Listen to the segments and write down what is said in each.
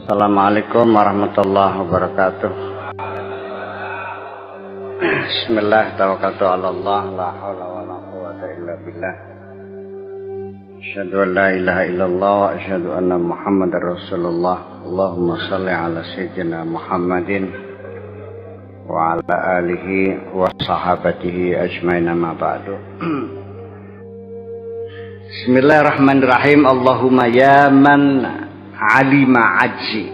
Assalamualaikum warahmatullahi wabarakatuh. Bismillah, tawakkaltu ala Allah, la haula wala quwwata illa billah. Asyhadu an la ilaha illallah wa asyhadu anna Muhammadar Rasulullah. Allahumma shalli ala sayyidina Muhammadin wa ala alihi wa sahabatihi ajmain, amma ba'du. Bismillahirrahmanirrahim. Allahumma ya man alima ajzi,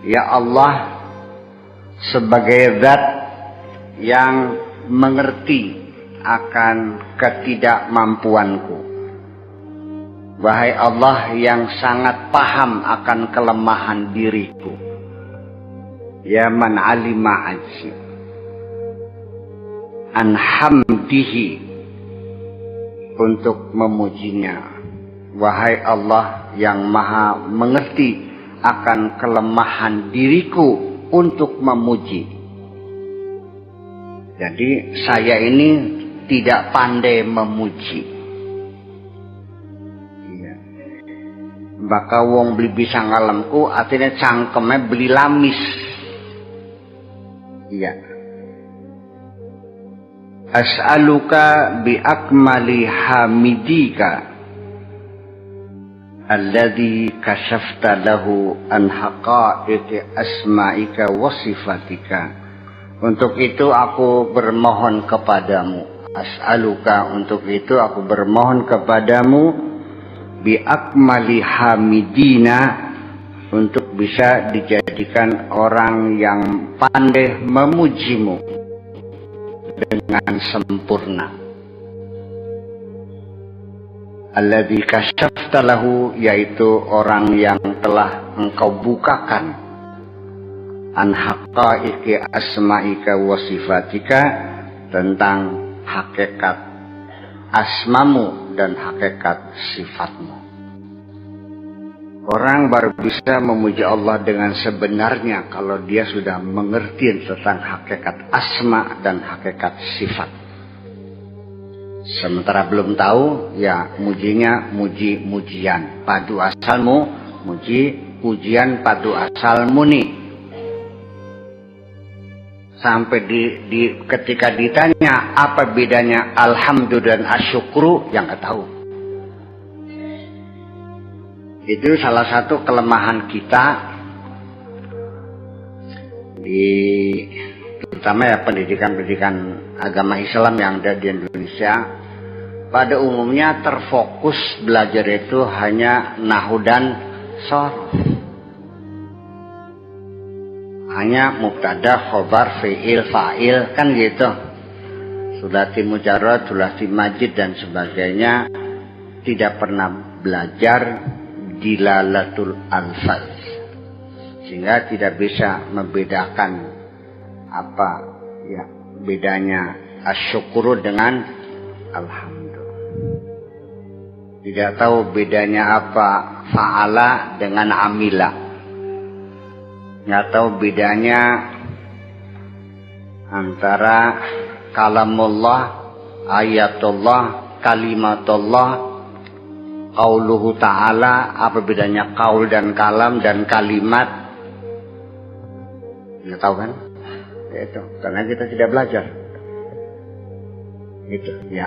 ya Allah, sebagai zat yang mengerti akan ketidakmampuanku. Wahai Allah yang sangat paham akan kelemahan diriku. Ya man alima ajzi an hamdihi, untuk memujinya. Wahai Allah yang maha mengerti akan kelemahan diriku untuk memuji. Jadi saya ini tidak pandai memuji. Iya. Maka wong beli bisa ngalemku, artinya cangkemnya beli lamis. Iya. As'aluka bi akmali hamidika alladhi kashafta lahu an haqa'iqi asma'ika wa sifatika. Untuk itu aku bermohon kepadamu. As'aluka, untuk itu aku bermohon kepadamu bi akmali hamidina, untuk bisa dijadikan orang yang pandai memujimu dengan sempurna. Alladzi kasyafta lahu, yaitu orang yang telah engkau bukakan an haqaiqi asma'ika wa sifatika, tentang hakikat asmamu dan hakikat sifatmu. Orang baru bisa memuji Allah dengan sebenarnya kalau dia sudah mengerti tentang hakikat asma dan hakikat sifat. Sementara belum tahu, ya mujinya muji-mujian. Padu asalmu, muji, pujian padu asalmu nih. Sampai ketika ditanya apa bedanya alhamdu dan asyukru, yang nggak tahu. Itu salah satu kelemahan kita terutama ya pendidikan agama Islam yang ada di Indonesia. Pada umumnya terfokus belajar itu hanya nahwu dan shorof, hanya mubtada, khobar, fi'il, fa'il, kan gitu. Sulati mujarrad, sulati majid dan sebagainya. Tidak pernah belajar dilalatul alfaz, sehingga tidak bisa membedakan apa ya bedanya asyukuru dengan alhamdulillah. Tidak tahu bedanya apa fa'ala dengan amila. Tidak tahu bedanya antara kalamullah, ayatullah, kalimatullah, qauluhu ta'ala. Apa bedanya qaul dan kalam dan kalimat? Tidak tahu kan? Itu karena kita tidak belajar. Itu ya.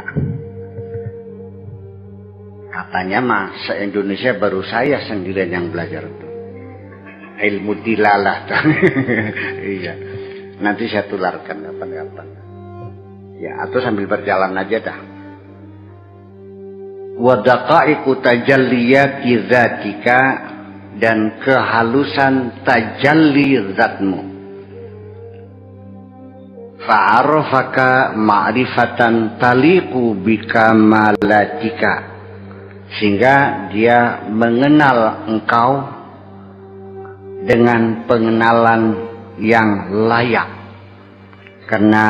Katanya mah se-Indonesia baru saya sendirian yang belajar itu. Ilmu dilalah. Iya. Nanti saya tularkan kapan-kapan. Ya, atau sambil berjalan aja dah. Wa daqaiqu tajalliyati dzatika, dan kehalusan tajalli zatmu. Fa'arafaka ma'rifatan taliqu bikamalatika, sehingga dia mengenal engkau dengan pengenalan yang layak, karena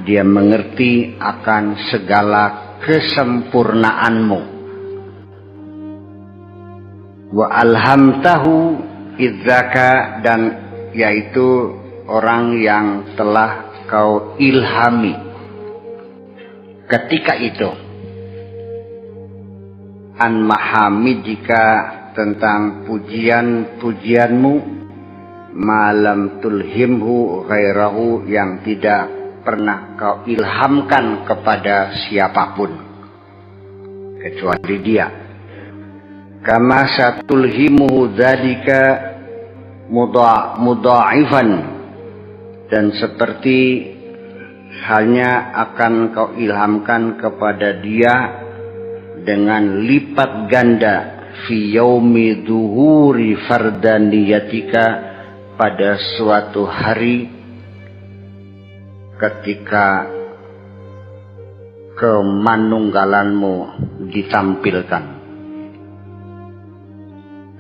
dia mengerti akan segala kesempurnaanmu. Wa alhamtahu idzaka, dan yaitu orang yang telah kau ilhami ketika itu an mahamidika tentang pujian-pujianmu, malam tulhimhu ghairahu, yang tidak pernah kau ilhamkan kepada siapapun kecuali dia. Kama satulhimuhu dzalika mudha'ifan, dan seperti halnya akan kau ilhamkan kepada dia dengan lipat ganda fi yaumi dhuhuri fardaniyatika, pada suatu hari ketika kemanunggalanmu ditampilkan,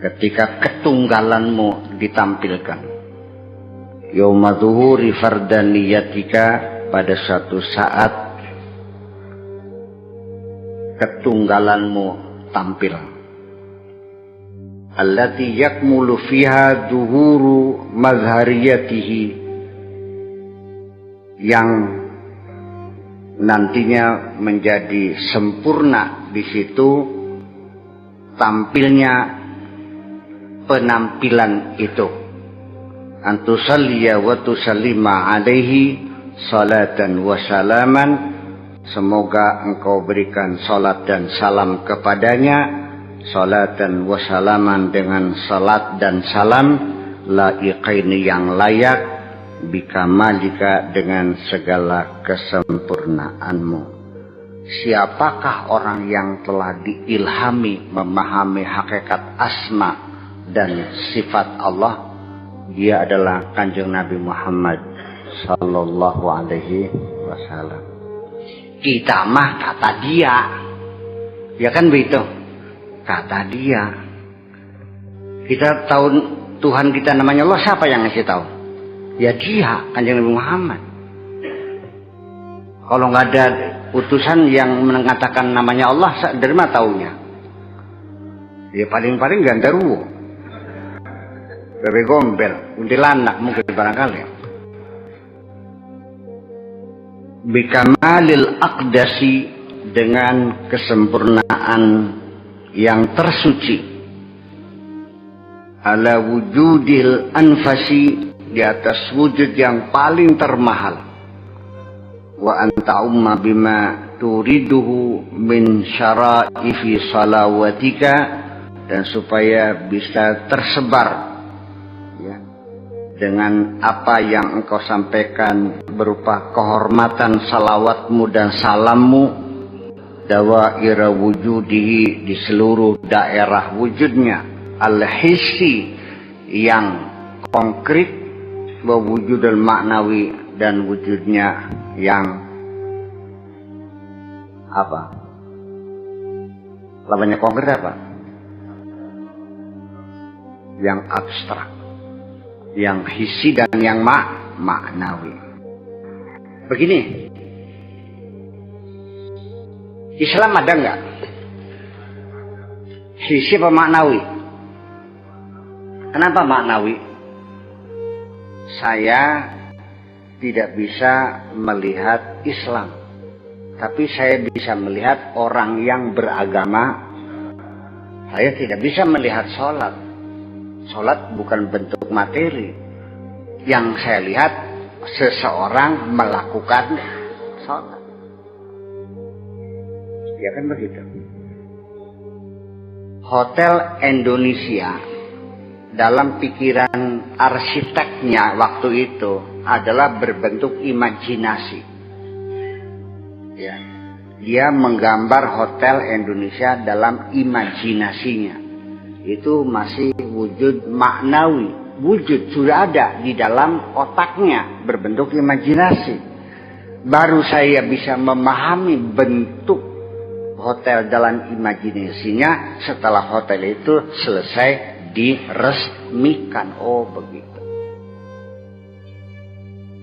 ketika ketunggalanmu ditampilkan. Yauma dhuhuri fardaniyatika, pada suatu saat ketunggalanmu tampil. Allati yakmulu fiha dhuhuru mazhariyatihi, yang nantinya menjadi sempurna di situ tampilnya penampilan itu. Antusalliya wa tusallima alaihi salatan wa salaman, semoga engkau berikan salat dan salam kepadanya, salatan wa salaman, dengan salat dan salam, laiqaini, yang layak, bikamalika, dengan segala kesempurnaanmu. Siapakah orang yang telah diilhami memahami hakikat asma dan sifat Allah? Dia adalah Kanjeng Nabi Muhammad sallallahu alaihi wasallam. Kita mah kata dia, ya kan begitu, kata dia. Kita tahu Tuhan kita namanya Allah, siapa yang ngasih tahu? Ya dia, Kanjeng Nabi Muhammad. Kalau nggak ada utusan yang mengatakan namanya Allah, dari mana taunya? Ya paling-paling gandaruwo, bebek gombel, kuntilanak mungkin barangkali. Bikamalil aqdasi, dengan kesempurnaan yang tersuci. Ala wujudil anfasi, di atas wujud yang paling termahal. Wa anta umma bima turiduhu min syara'ifi salawatika, dan supaya bisa tersebar dengan apa yang engkau sampaikan berupa kehormatan salawatmu dan salammu, dawaira wujudihi, di seluruh daerah wujudnya, al-hissi, yang konkret, wa wujudul maknawi, dan wujudnya yang apa? Lawannya konkret apa? Yang abstrak, yang hisi, dan yang maknawi. Begini, Islam ada nggak hisi apa maknawi? Kenapa maknawi? Saya tidak bisa melihat Islam, tapi saya bisa melihat orang yang beragama. Saya tidak bisa melihat sholat. Sholat bukan bentuk materi. Yang saya lihat, seseorang melakukan sholat. Ya kan begitu. Hotel Indonesia, dalam pikiran arsiteknya waktu itu, adalah berbentuk imajinasi. Ya. Dia menggambar Hotel Indonesia dalam imajinasinya. Itu masih wujud maknawi. Wujud sudah ada di dalam otaknya, berbentuk imajinasi. Baru saya bisa memahami bentuk hotel dalam imajinasinya setelah hotel itu selesai diresmikan. Oh begitu.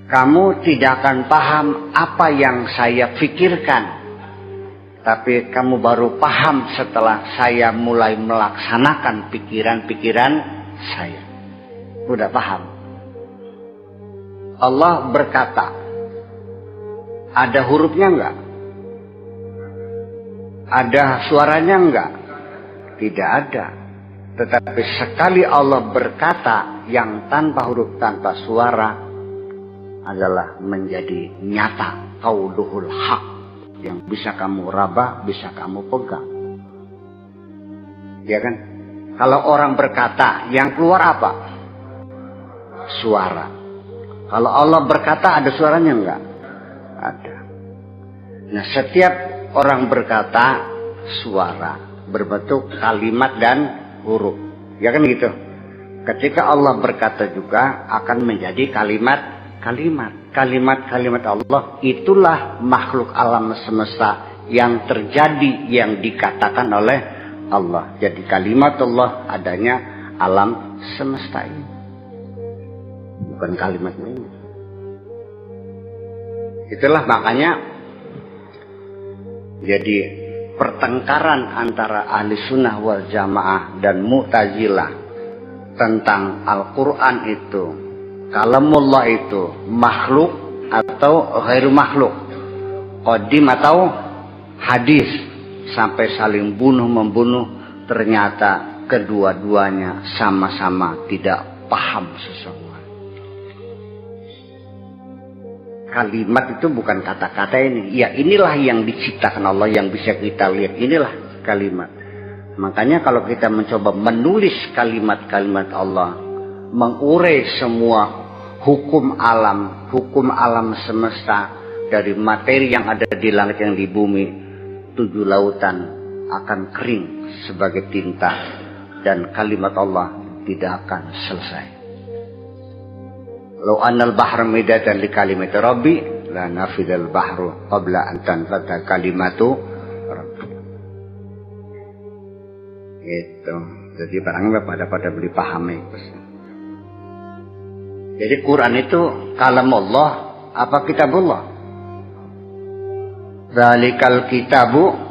Kamu tidak akan paham apa yang saya pikirkan, tapi kamu baru paham setelah saya mulai melaksanakan pikiran-pikiran saya. Udah paham. Allah berkata, ada hurufnya enggak? Ada suaranya enggak? Tidak ada. Tetapi sekali Allah berkata yang tanpa huruf, tanpa suara, adalah menjadi nyata, qauluhul haq, yang bisa kamu raba, bisa kamu pegang. Ya kan? Kalau orang berkata, yang keluar apa? Suara. Kalau Allah berkata, ada suaranya enggak? Ada. Nah, setiap orang berkata, suara berbentuk kalimat dan huruf. Ya kan gitu. Ketika Allah berkata juga akan menjadi kalimat-kalimat Allah. Itulah makhluk alam semesta yang terjadi, yang dikatakan oleh Allah. Jadi kalimat Allah adanya alam semesta ini, bukan kalimat ini. Itulah makanya jadi pertengkaran antara ahli sunnah wal jamaah dan mu'tazilah tentang Al-Quran itu, kalamullah itu makhluk atau ghairu makhluk, qadim atau hadis, sampai saling bunuh-membunuh. Ternyata kedua-duanya sama-sama tidak paham sesungguhnya. Kalimat itu bukan kata-kata ini. Ya, inilah yang diciptakan Allah, yang bisa kita lihat. Inilah kalimat. Makanya kalau kita mencoba menulis kalimat-kalimat Allah, mengurai semua hukum alam semesta, dari materi yang ada di langit yang di bumi, 7 lautan akan kering sebagai tinta, dan kalimat Allah tidak akan selesai. Lau annal bahra midatan li kalimati rabbi la nafidal bahru qabla an tanfada kalimatu rabbi. Itu. Jadi barangnya pada beli pahami. Jadi Quran itu kalam Allah apa kitabullah? Zalikal kitabu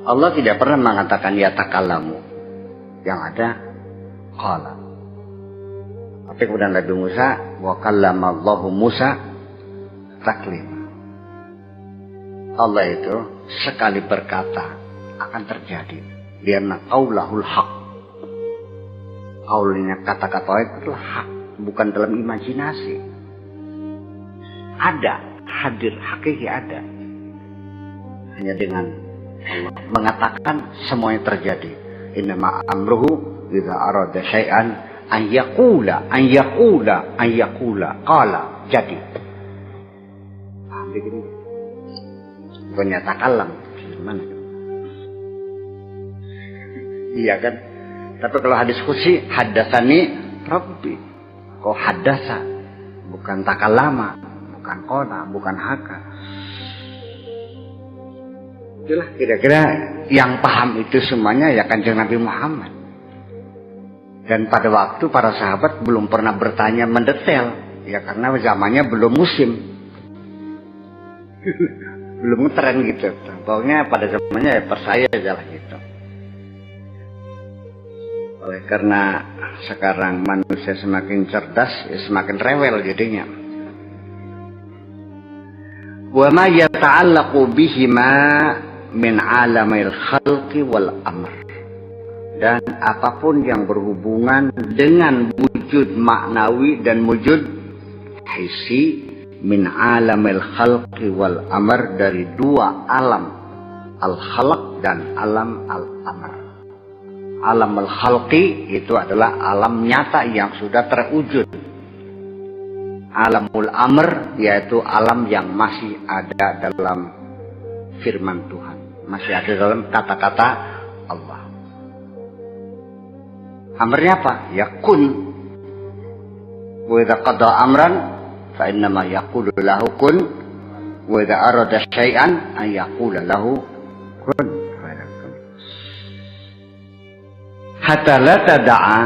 Allah tidak pernah mengatakan ya takalamu. Yang ada qala. Tapi kemudian Nabi Musa, wa kallamallahu Musa taklim. Allah itu sekali berkata akan terjadi. Lianna qaulahul haq. Qaulnya kata-kata itu adalah hak, bukan dalam imajinasi. Ada, hadir, hakiki ada. Hanya dengan Allah mengatakan semuanya terjadi. Innama amruhu idza arada syai'an an yaqula qala jadi. Paham begini? Ternyata kalam gimana? Iya kan? Tapi kalau hadis qudsi haddatsani rabbi. Kok haddasa? Bukan takalama, bukan qala, bukan haka. Itulah kira-kira yang paham itu semuanya ya Kanjeng Nabi Muhammad. Dan pada waktu para sahabat belum pernah bertanya mendetail, ya karena zamannya belum musim. Belum tren gitu. Pokoknya pada zamannya ya percaya aja lah gitu. Oleh karena sekarang manusia semakin cerdas, ya semakin rewel jadinya. Wa ma yata'allaqu bihima min alamil khalqi wal amr. Dan apapun yang berhubungan dengan wujud maknawi dan wujud hissi min alamil khalqi wal amr, dari dua alam, al-khalq dan alam al-amr. Alam al-khalqi itu adalah alam nyata yang sudah terwujud. Alamul amr yaitu alam yang masih ada dalam firman Tuhan, masih ada dalam kata-kata Allah. Amrnya apa? Ya kun. Wa idza qada amran fa innama yaqulu lahu kun. Wa idza arada syai'an ay yaqula lahu kun. Hatta la tada'a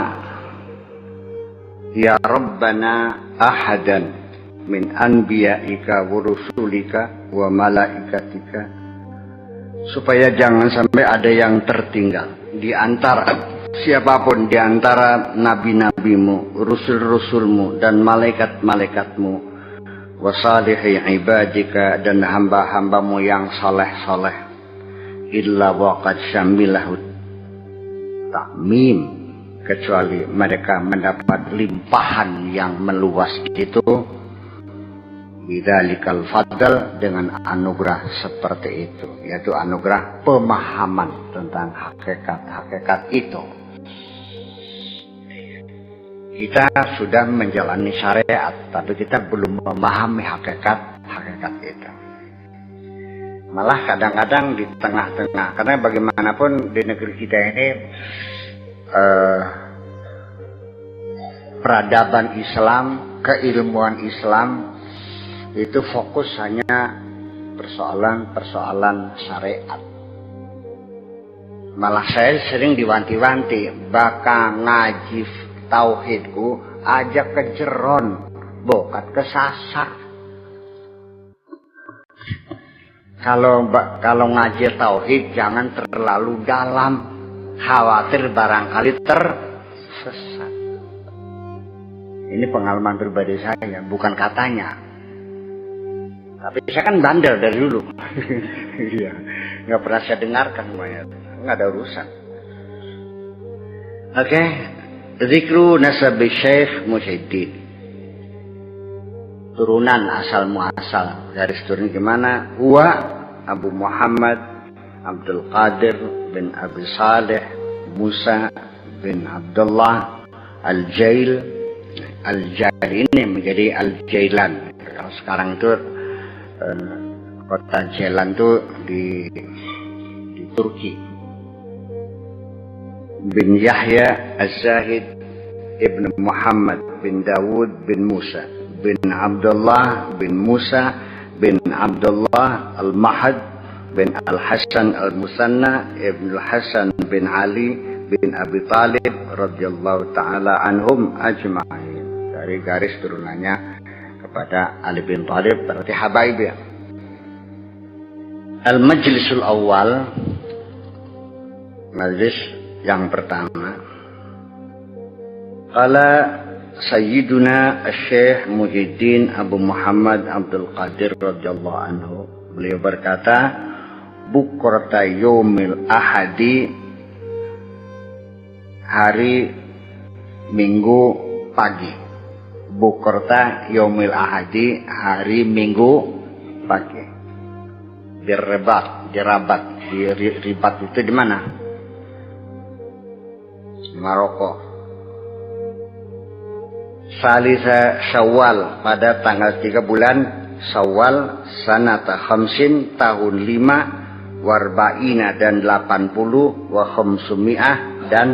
ya Rabbana ahadan min anbiya'ika wa rusulika wa malaikatika, supaya jangan sampai ada yang tertinggal di antara siapapun, di antara nabi-nabimu, rusul-rusulmu dan malaikat-malaikatmu, wa salihi ibadika, dan hamba-hambamu yang saleh-saleh, illa waqad syamilahu ta'mim, kecuali mereka mendapat limpahan yang meluas itu, bidzalikal fadl, dengan anugerah seperti itu, yaitu anugerah pemahaman tentang hakikat-hakikat itu. Kita sudah menjalani syariat, tapi kita belum memahami hakikat itu. Malah kadang-kadang di tengah-tengah, karena bagaimanapun di negeri kita ini peradaban Islam, keilmuan Islam itu fokus hanya persoalan-persoalan syariat. Malah saya sering diwanti-wanti, bakal ngaji tauhidku ajak ke jeron, bokat ke sasak. Kalau ngaji tauhid jangan terlalu dalam, khawatir barangkali tersesat. Ini pengalaman pribadi saya, bukan katanya. Tapi saya kan bandel dari dulu. Iya, nggak pernah saya dengarkan semuanya, nggak ada urusan. Oke. Zikru nasabi Syekh Muhyiddin, turunan asal muasal, garis turun gimana? Huwa Abu Muhammad Abdul Qadir bin Abi Saleh Musa bin Abdullah Al-Jail. Al-Jail ini menjadi Al-Jailan. Kalau sekarang itu kota Jailan itu di Turki. Bin Yahya Az-Zahid ibn Muhammad bin Dawud bin Musa bin Abdullah bin Musa bin Abdullah Al-Mahad bin Al-Hasan Al-Musanna ibn Al-Hasan bin Ali bin Abi Talib radhiyallahu ta'ala anhum ajma'in. Dari garis turunannya kepada Ali bin Talib, berarti habaib ya. Al-Majlisul Awal, majlis yang pertama, qala Sayyiduna Syekh Muhyiddin Abu Muhammad Abdul Qadir radhiyallahu anhu, beliau berkata, bukrata yaumil ahadi, hari Minggu pagi. Bukrata yaumil ahadi, hari Minggu pagi. Dirabat, di ribat itu di mana? Maroko. Salisa Syawal, pada tanggal 3 bulan Syawal, sanata khamsin, tahun 5, warba'ina dan 80, wa khamsumi'ah dan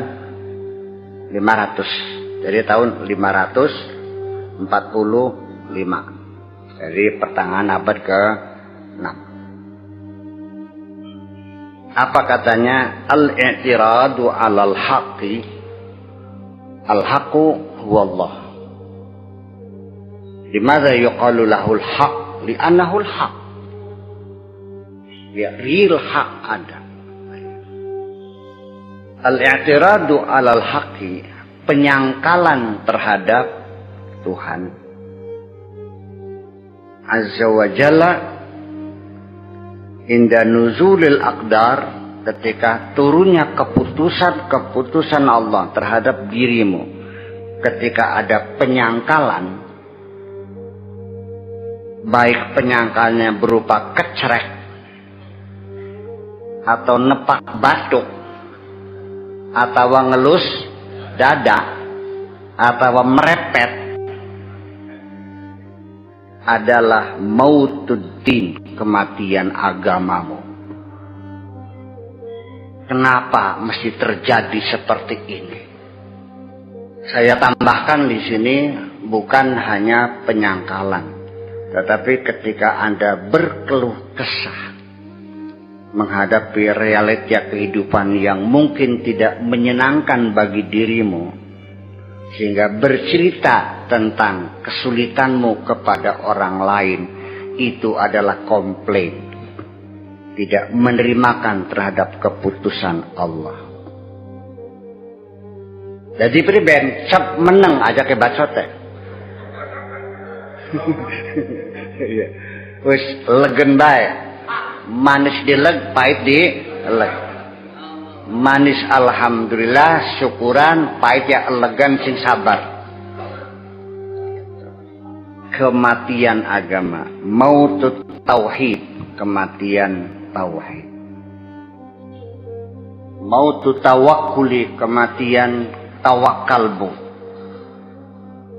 500. Jadi tahun 545. Jadi pertengahan abad ke-6. Apa katanya? Al-i'tiradu 'alal haqqi, al-haqqu huwa Allah. Limadha yuqalu lahul haqq? Li'annahu al-haqq. Ya, real hak ada. Al-i'tiradu 'alal haqqi, penyangkalan terhadap Tuhan Azza wa Jalla inda nuzulil aqdar, ketika turunnya keputusan Allah terhadap dirimu, ketika ada penyangkalan, baik penyangkalnya berupa kecerek atau nepak batuk atau ngelus dada atau merepet, adalah mautuddin, kematian agamamu. Kenapa mesti terjadi seperti ini? Saya tambahkan di sini bukan hanya penyangkalan, tetapi ketika Anda berkeluh kesah menghadapi realita kehidupan yang mungkin tidak menyenangkan bagi dirimu, sehingga bercerita tentang kesulitanmu kepada orang lain, itu adalah komplain, tidak menerimakan terhadap keputusan Allah. Jadi priben cep meneng aja ke bacote. Wis legen bae. Manis dileg, pahit dileg. Manis alhamdulillah, syukuran, pahit ya elegan sing sabar. Kematian agama, mautut tauhid, kematian tauhid. Mautut tawakkuli, kematian tawakalmu.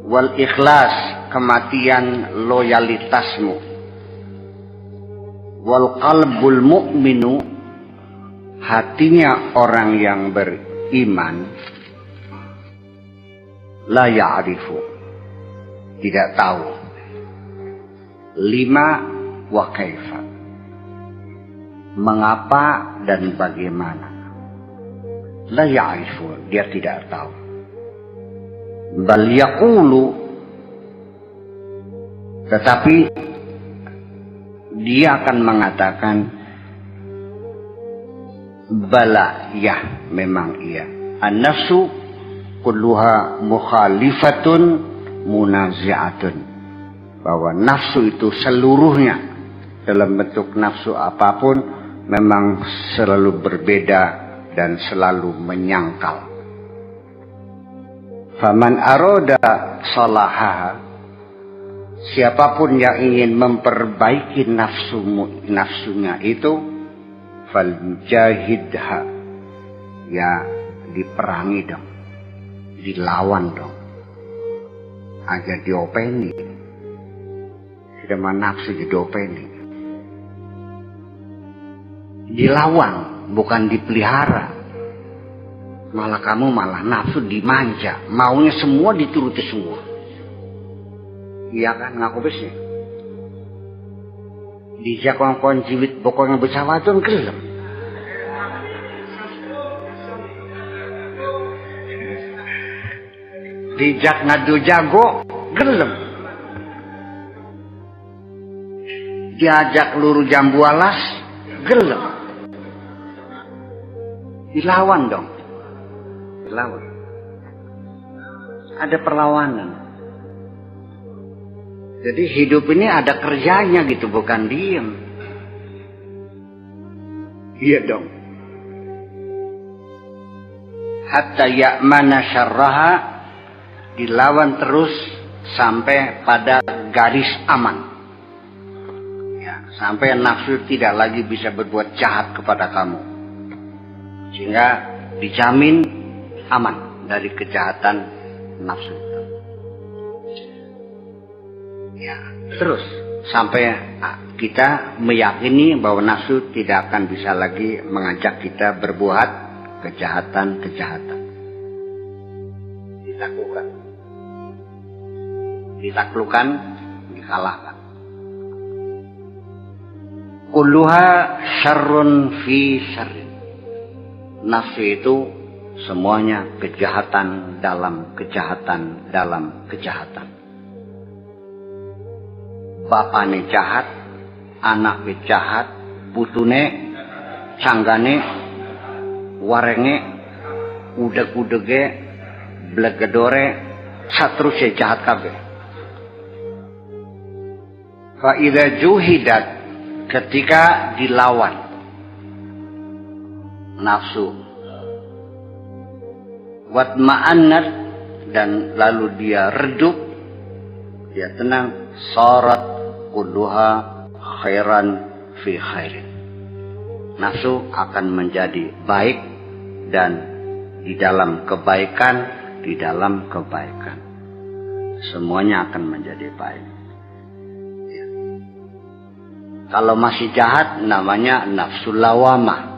Wal ikhlas, kematian loyalitasmu. Wal qalbul mu'minu, hatinya orang yang beriman, la ya'rifu, tidak tahu. Lima wa kaifa, mengapa dan bagaimana. La ya'rifu, dia tidak tahu. Bal yaqulu, tetapi dia akan mengatakan bala, ya memang iya. An-nafsu kulluha mukhalifatun munazi'atun, bahwa nafsu itu seluruhnya dalam bentuk nafsu apapun memang selalu berbeda dan selalu menyangkal. Faman aroda salahaha, siapapun yang ingin memperbaiki nafsunya itu, faljahidha, ya diperangi dong, dilawan dong, agar diopeni. Tidak nafsu diopeni, dilawan, bukan dipelihara. Malah kamu malah nafsu dimanja, maunya semua dituruti semua. Iya kan, ngaku besnya. Dijak kongkong jiwit pokoknya bersawadon gelem. Dijak ngadu jago gelem. Diajak luru jambu alas gelem. Dilawan dong. Dilawan. Ada perlawanan. Jadi hidup ini ada kerjanya gitu, bukan diem. Iya dong. Hatta ya'mana syarraha, dilawan terus sampai pada garis aman. Ya, sampai nafsu tidak lagi bisa berbuat jahat kepada kamu. Sehingga dijamin aman dari kejahatan nafsu. Ya, terus sampai kita meyakini bahwa nafsu tidak akan bisa lagi mengajak kita berbuat kejahatan-kejahatan. Ditaklukkan, dikalahkan. Kulluha syarrun fi syarrin. Nafsu itu semuanya kejahatan dalam kejahatan dalam kejahatan. Bapane jahat, anaknya jahat, putune, canggane, warenge, udeg-udege, blegedore, saterusnya jahat kabeh. Fa idza juhidat, ketika dilawan nafsu, watma'annat, dan lalu dia redup, dia tenang, sarat kulluha khairan fi khairin. Nafsu akan menjadi baik dan di dalam kebaikan, di dalam kebaikan. Semuanya akan menjadi baik. Ya. Kalau masih jahat namanya nafsul lawamah.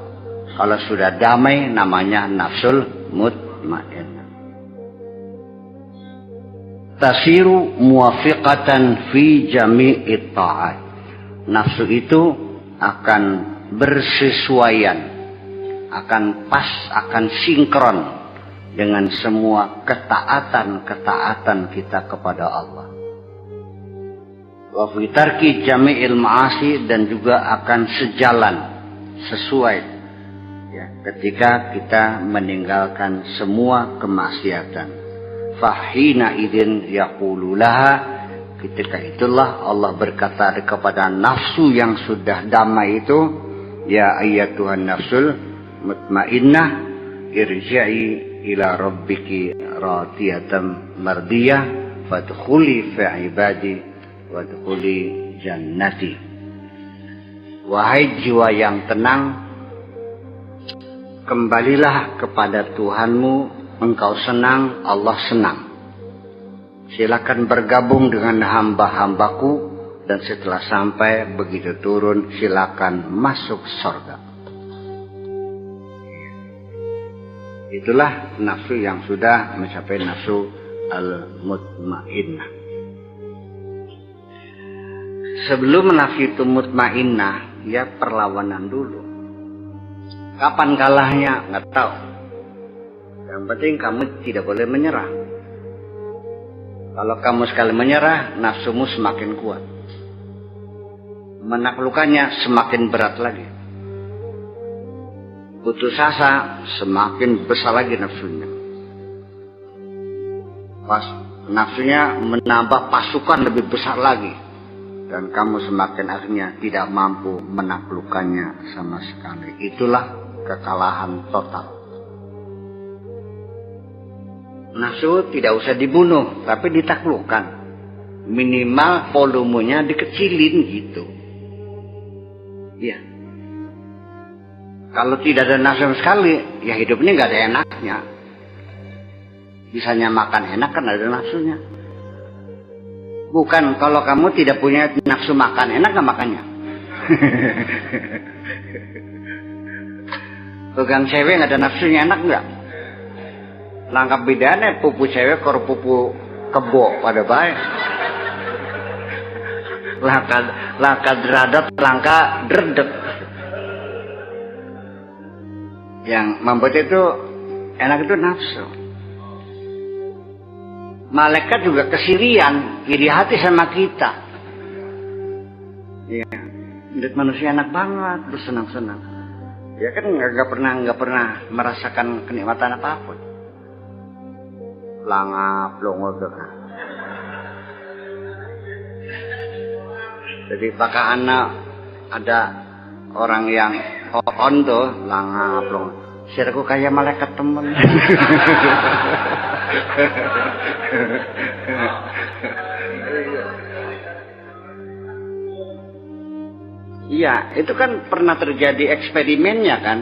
Kalau sudah damai namanya nafsul mutmainnah. Tasiru muwafiqatan fi jami'it ta'at. Nafsu itu akan bersesuaian, akan pas, akan sinkron dengan semua ketaatan-ketaatan kita kepada Allah. Wa fi tarki jami'il ma'asi, dan juga akan sejalan, sesuai ya, ketika kita meninggalkan semua kemaksiatan. Fahina idin yaqulu laha, Ketika itulah Allah berkata kepada nafsu yang sudah damai itu, ya ayyatuhan nafsul mutmainnah irji'i ila rabbiki radiyatan mardiyah fadkhuli fi ibadi wadkhuli jannati. Wahai jiwa yang tenang, kembalilah kepada Tuhanmu, engkau senang, Allah senang. Silakan bergabung dengan hamba-hambaku, dan setelah sampai begitu turun silakan masuk surga. Itulah nafsu yang sudah mencapai nafsu al-mutmainnah. Sebelum nafsu itu mutmainnah, ya perlawanan dulu. Kapan kalahnya nggak tahu. Yang penting kamu tidak boleh menyerah. Kalau kamu sekali menyerah, nafsumu semakin kuat. Menaklukkannya semakin berat lagi. Putus asa, semakin besar lagi nafsunya. Nafsunya menambah pasukan lebih besar lagi. Dan kamu semakin akhirnya tidak mampu menaklukkannya sama sekali. Itulah kekalahan total. Nafsu tidak usah dibunuh, tapi ditaklukkan. Minimal volumenya dikecilin gitu. Ya. Kalau tidak ada nafsu sekali, ya hidupnya nggak ada enaknya. Bisanya makan enak kan ada nafsunya. Bukan kalau kamu tidak punya nafsu makan, enak nggak makannya? Pegang cewek nggak ada nafsunya, enak nggak? Langkah bedanya pupu cewek kor pupu kebo pada baik. Langkah deradat, langkah dredek. Yang membuat itu enak itu nafsu. Malaikat juga kesirian, iri hati sama kita. Ya, lihat manusia enak banget, bersenang-senang. Ya kan nggak pernah merasakan kenikmatan apapun. Langap longo tuh. Jadi pakai anak ada orang yang on tuh langap longo. Sirku kayak malaikat temen. Iya, itu kan pernah terjadi eksperimennya kan.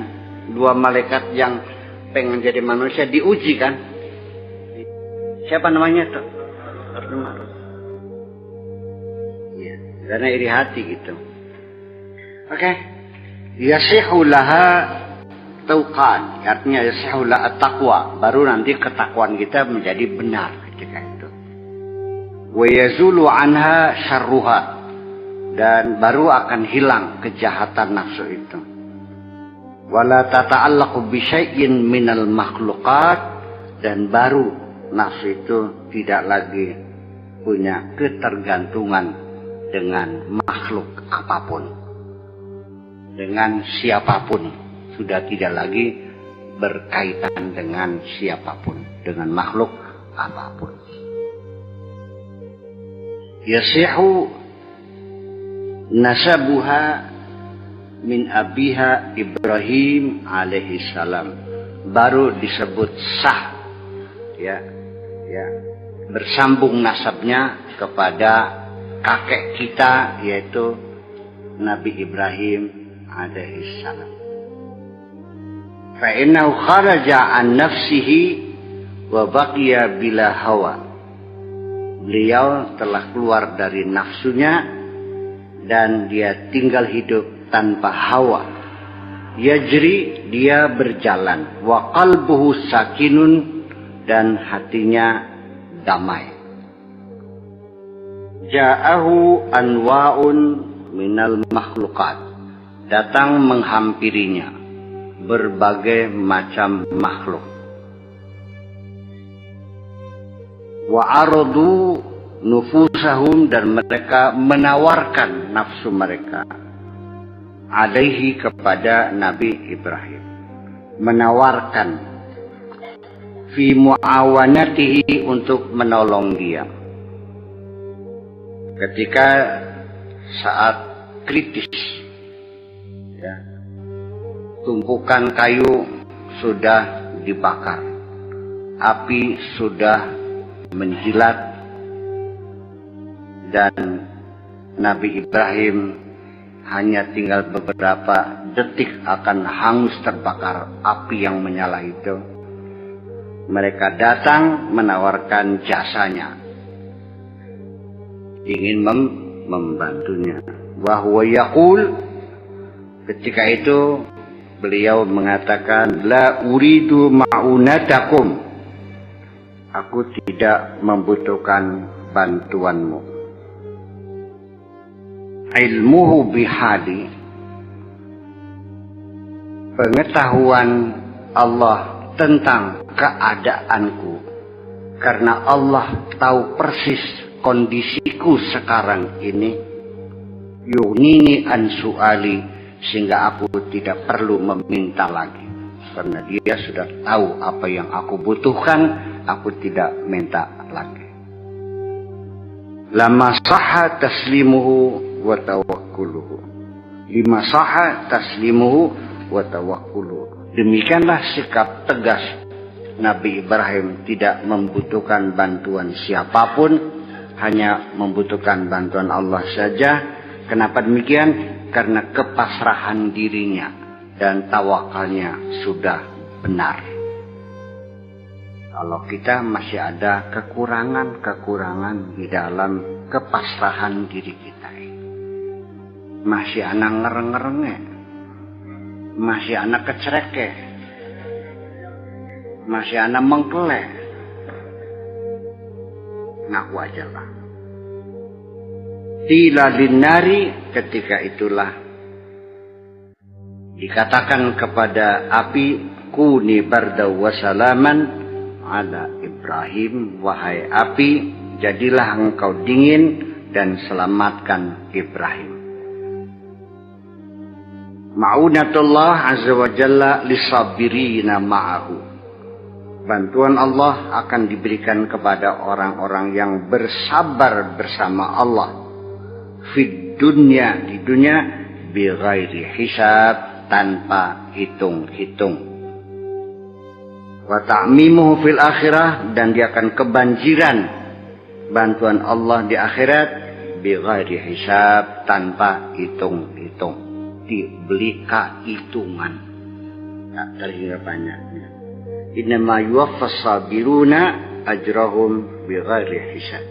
Dua malaikat yang pengen jadi manusia diuji kan. Siapa namanya tuh? Iya, karena iri hati gitu. Oke. Yasihu laha tauqan, artinya yasihu laha taqwa, baru nanti ketakwaan kita menjadi benar ketika itu. Wa yazulu anha syarruha, dan baru akan hilang kejahatan nafsu itu. Wala tata'allaqu bi syai'in minal makhluqat, dan baru nafsu itu tidak lagi punya ketergantungan dengan makhluk apapun, dengan siapapun, sudah tidak lagi berkaitan dengan siapapun, dengan makhluk apapun. Yasihu nasabuha min abiha Ibrahim alaihi salam, baru disebut sah, ya, bersambung nasabnya kepada kakek kita, yaitu Nabi Ibrahim alaihi salam. Fa innahu kharaja an nafsihi wa baqiya bila hawa. Beliau telah keluar dari nafsunya dan dia tinggal hidup tanpa hawa. Yajri, dia berjalan, wa qalbuhu sakinun, dan hatinya damai. Ja'ahu anwa'un minal makhluqat, datang menghampirinya berbagai macam makhluk. Wa aradu nufusahum, dan mereka menawarkan nafsu mereka alaihi, kepada Nabi Ibrahim, menawarkan fi muawanatihi, untuk menolong dia. ketika saat kritis, ya, tumpukan kayu sudah dibakar, api sudah menjilat, dan Nabi Ibrahim hanya tinggal beberapa detik akan hangus terbakar api yang menyala itu. Mereka datang menawarkan jasanya, ingin membantunya. Wa huwa yaqul, ketika itu beliau mengatakan, la uridu ma'unatakum, aku tidak membutuhkan bantuanmu. Ilmuhu bihali, pengetahuan Allah tentang keadaanku, karena Allah tahu persis kondisiku sekarang ini. Yunini an su'ali, sehingga aku tidak perlu meminta lagi, karena dia sudah tahu apa yang aku butuhkan. Aku tidak minta lagi. Lama sahha taslimuhu wa tawakkuluhu, lima sahha taslimuhu wa tawakkuluhu. Demikianlah sikap tegas Nabi Ibrahim, tidak membutuhkan bantuan siapapun, hanya membutuhkan bantuan Allah saja. Kenapa demikian? Karena kepasrahan dirinya dan tawakalnya sudah benar. Kalau kita masih ada kekurangan-kekurangan di dalam kepasrahan diri kita, masih anak ngereng-ngerengnya, masih anak kecereke, masih anak mengkelek, ngaku aja lah. Tila linari, ketika itulah dikatakan kepada api, kuni barda wa salaman ala Ibrahim, wahai api, jadilah engkau dingin dan selamatkan Ibrahim. Ma'unatullah azza wa jalla lisabirina ma'ahu, bantuan Allah akan diberikan kepada orang-orang yang bersabar bersama Allah. Fid dunya, di dunia, bi ghairi hisab, tanpa hitung-hitung. Wa ta'mimuhu fil akhirah, dan dia akan kebanjiran bantuan Allah di akhirat, bi ghairi hisab, tanpa hitung-hitung, dibeli hitungan, tak terhingga banyaknya. Innama yuwaffas sabiruna ajrahum bi ghairi hisab,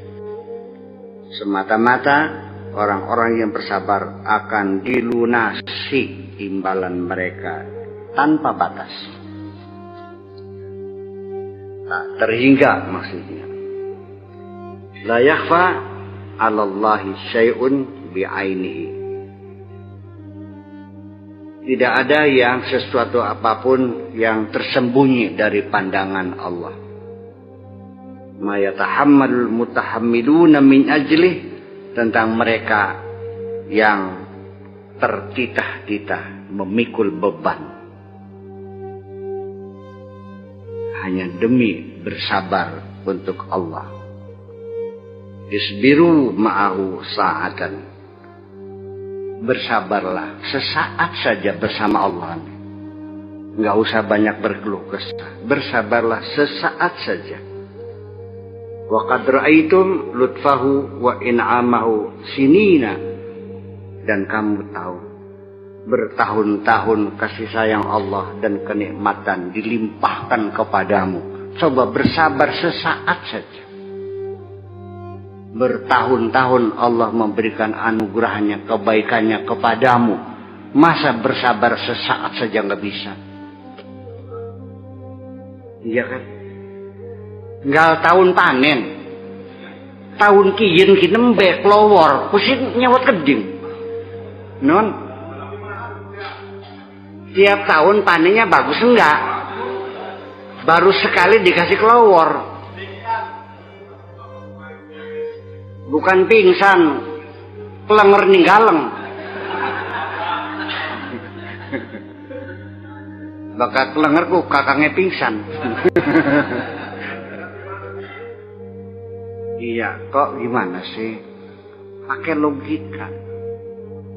semata-mata orang-orang yang bersabar akan dilunasi imbalan mereka tanpa batas, tak terhingga maksudnya. La yakhfa 'alallahi syai'un bi'ainihi, tidak ada yang sesuatu apapun yang tersembunyi dari pandangan Allah. Ma yatahammalul mutahammiluna min ajlih, tentang mereka yang tertitah-titah memikul beban hanya demi bersabar untuk Allah. Isbiru ma'ahu sa'atan, bersabarlah sesaat saja bersama Allah. Enggak usah banyak berkeluh kesah, bersabarlah sesaat saja. Wa qad ra'aitum lutfahu wa in'amahu sinina, dan kamu tahu bertahun-tahun kasih sayang Allah dan kenikmatan dilimpahkan kepadamu. Coba bersabar sesaat saja. Bertahun-tahun Allah memberikan anugerahnya, kebaikannya kepadamu. Masa bersabar sesaat saja nggak bisa? Iya kan? Nggak tahun panen, tahun kiyen nembe kelowor, pusing nyawat keding. Non, tiap tahun panennya bagus enggak? Baru sekali dikasih kelowor, bukan pingsan, kelenger ninggaleng. Bakat kelengerku kakangnya pingsan. Iya, kok gimana sih? pakai logika.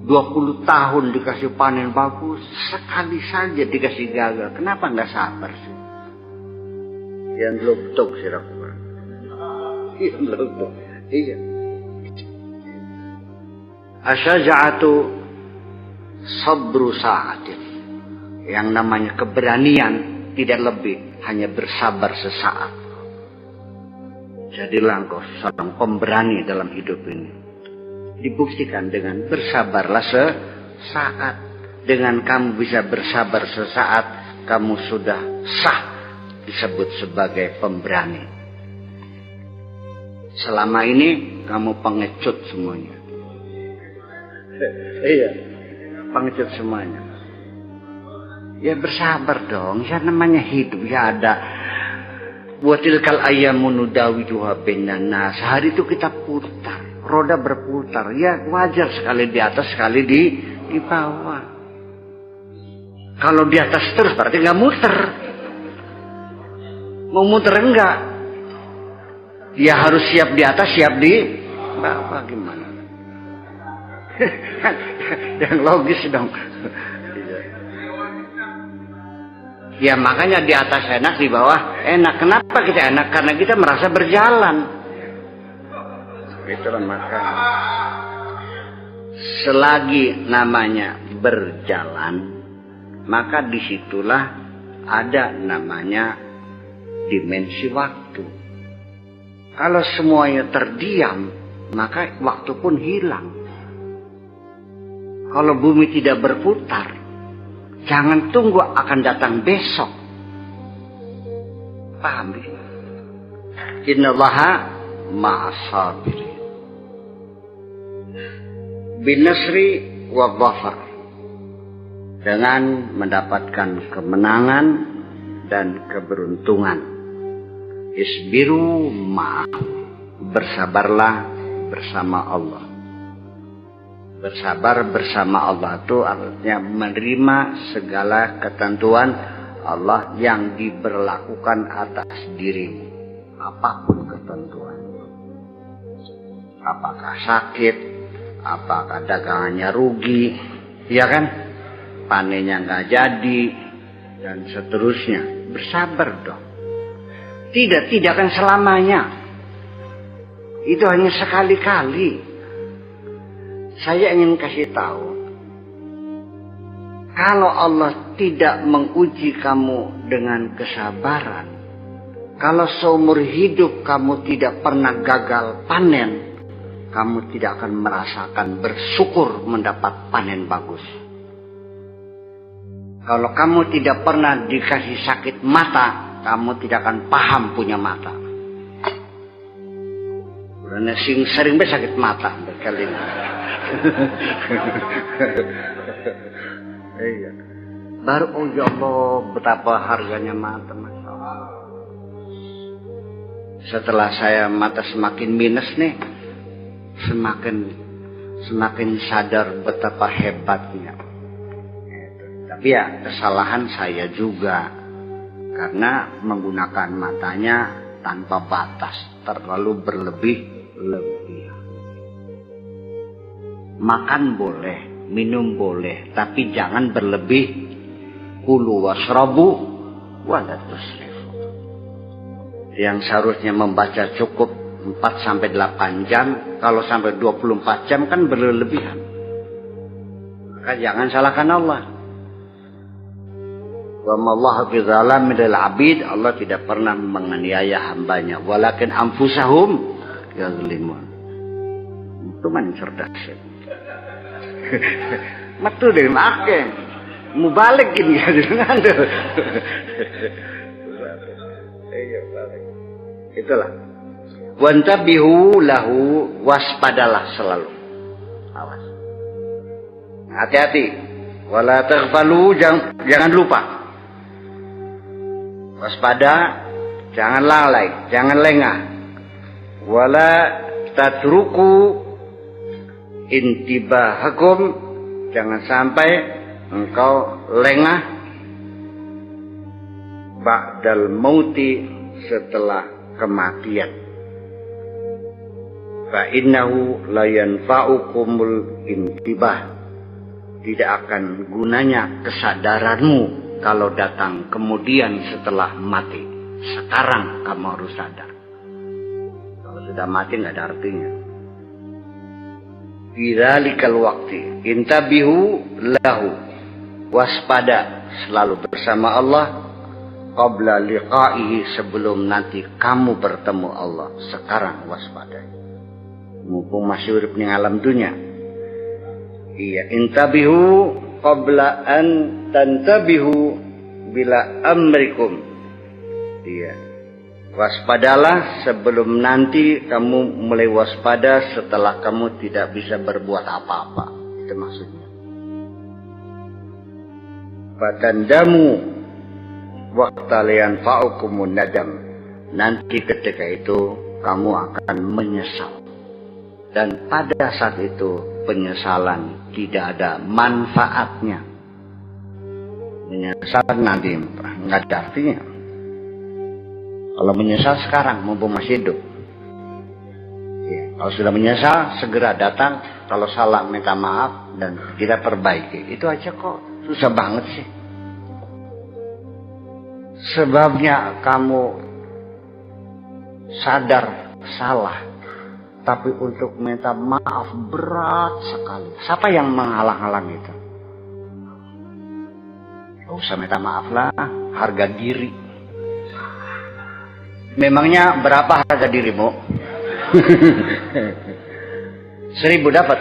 20 tahun dikasih panen bagus, sekali saja dikasih gagal. Kenapa nggak sabar sih? Yang luptuk sih lakukan. Yang luptuk. Iya. Asyaja'atu sabru sa'atin. Yang namanya keberanian tidak lebih, hanya bersabar sesaat. Jadilah engkau seorang pemberani dalam hidup ini. Dibuktikan dengan bersabarlah sesaat. Dengan kamu bisa bersabar sesaat, kamu sudah sah disebut sebagai pemberani. Selama ini kamu pengecut semuanya. Iya, pengecut semuanya. Ya bersabar dong, ya namanya hidup, ya ada. Watilkal ayyamu nudawiluha bainan nas. Hari itu kita putar. Roda berputar, ya wajar sekali di atas, sekali di bawah. Kalau di atas terus berarti nggak muter. Mau muter enggak? Ya harus siap di atas, siap di bawah. Gimana? Yang logis dong. Ya makanya di atas enak, di bawah enak. Kenapa kita enak? Karena kita merasa berjalan. Itulah makanya. Selagi namanya berjalan, maka disitulah ada namanya dimensi waktu. Kalau semuanya terdiam, maka waktu pun hilang. Kalau bumi tidak berputar, jangan tunggu akan datang besok. Paham ya? Innallaha ma'as-sabirin. Binasri wa dhafar, dengan mendapatkan kemenangan dan keberuntungan. Isbiru ma'ah, bersabarlah bersama Allah. Bersabar bersama Allah itu artinya menerima segala ketentuan Allah yang diberlakukan atas dirimu, apapun ketentuannya. Apakah sakit, apakah dagangannya rugi, ya kan? Panennya nggak jadi, dan seterusnya. Bersabar dong. Tidak kan selamanya. Itu hanya sekali-kali. Saya ingin kasih tahu, kalau Allah tidak menguji kamu dengan kesabaran, kalau seumur hidup kamu tidak pernah gagal panen, kamu tidak akan merasakan bersyukur mendapat panen bagus. Kalau kamu tidak pernah dikasih sakit mata, kamu tidak akan paham punya mata. Karena sering sakit mata berkali ini. Iya. Baru oh ya Allah betapa harganya mata, Masya Allah. Setelah saya mata semakin minus nih, semakin sadar betapa hebatnya. Tapi ya kesalahan saya juga, karena menggunakan matanya tanpa batas, terlalu berlebih-lebihan. Makan boleh, minum boleh, tapi jangan berlebih. Kulu wasrabu wala tusrifu. Yang seharusnya membaca cukup 4-8 jam, kalau sampai 24 jam kan berlebihan. Maka jangan salahkan Allah. Wa mallahu bidzalamin lil abid, Allah tidak pernah menganiaya hambanya, walakin anfusahum yazlimun. Itu man cerdas. Metu deh make. Mau balik gini ya dengan tuh. Iya balik. Itulah. Wantabihu lahu, waspadalah selalu. Awas. Hati-hati. Wala taghfalu, jangan lupa. Waspada, jangan lalai, jangan lengah. Wala tatruku intibahakum, jangan sampai engkau lengah ba'dal mauti, setelah kematian. fa innahu la yanfa'ukumul intibah. Tidak akan gunanya kesadaranmu kalau datang kemudian setelah mati. Sekarang kamu harus sadar. Kalau sudah mati nggak ada artinya. Bidzalikal waqti intabihu lahu. Waspada selalu bersama Allah qabla liqa'ihi, sebelum nanti kamu bertemu Allah. Sekarang waspada. Mumpung masih urip ning alam dunia. Iya, intabihu qabla an tantabihu bila amrikum. Iya. Waspadalah sebelum nanti kamu mulai waspada setelah kamu tidak bisa berbuat apa-apa. Itu maksudnya. Fatandamu waqtalian fa'ukumun nadam. Nanti ketika itu kamu akan menyesal. Dan pada saat itu penyesalan tidak ada manfaatnya. Menyesal nanti nggak ada artinya. Kalau menyesal sekarang mumpung masih hidup. Ya, kalau sudah menyesal segera datang. Kalau salah minta maaf dan kita perbaiki. Itu aja kok. Susah banget sih. Sebabnya kamu sadar salah. Tapi untuk minta maaf berat sekali. Siapa yang menghalang-halang itu? Oh, usah minta maaf lah. Harga diri. Memangnya berapa harga dirimu? 1.000 dapat.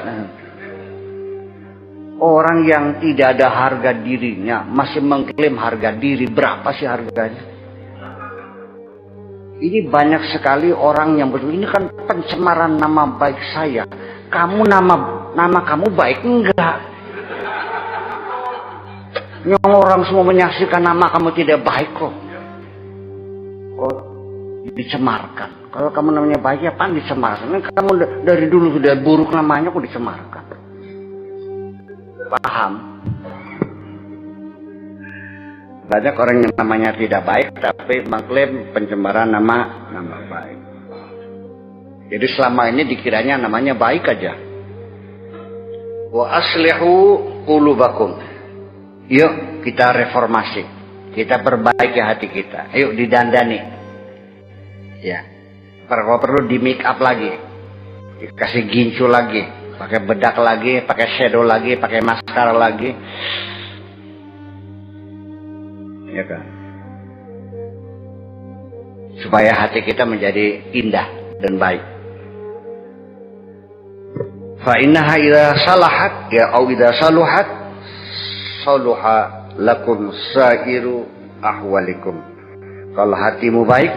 Orang yang tidak ada harga dirinya masih mengklaim harga diri. Berapa sih harganya? Ini banyak sekali orang yang betul. Ini kan pencemaran nama baik saya. Kamu nama kamu baik enggak? Yang orang semua menyaksikan nama kamu tidak baik kok. Oh, dicemarkan. Kalau kamu namanya baik ya pan dicemarkan. Kamu dari dulu sudah buruk namanya kok dicemarkan. Paham? Banyak orang yang namanya tidak baik tapi mengklaim pencemaran nama baik. Jadi selama ini dikiranya namanya baik aja. Wa aslihu qulubakum. Yuk kita reformasi. Kita perbaiki hati kita. Ayo didandani. Ya. Perlu di make up lagi. Dikasih gincu lagi, pakai bedak lagi, pakai shadow lagi, pakai maskara lagi. Ya kan? Supaya hati kita menjadi indah dan baik. Fa innaha idza salahat ya au idza saluhat saluha lakum sairu ahwalikum. Kalau hatimu baik,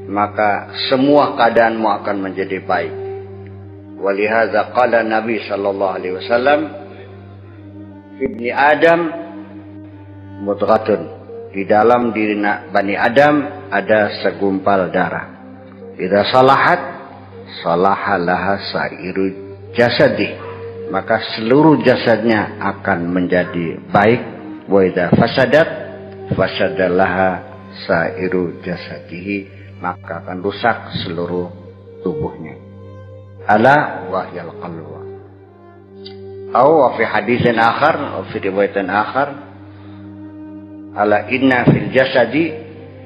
maka semua keadaanmu akan menjadi baik. Walihadza qala Nabi sallallahu alaihi wasallam, Ibni Adam mudghatun. Di dalam diri Bani Adam ada segumpal darah. Idza salahat salahalaha sairu jasadi, maka seluruh jasadnya akan menjadi baik. Wa idza fasadat fasadalaha sairu jasadihi, maka akan rusak seluruh tubuhnya. Ala wahyal qalwa. Atau fi hadisin akhar, fi riwayatin akhar, ala inna fil jasadi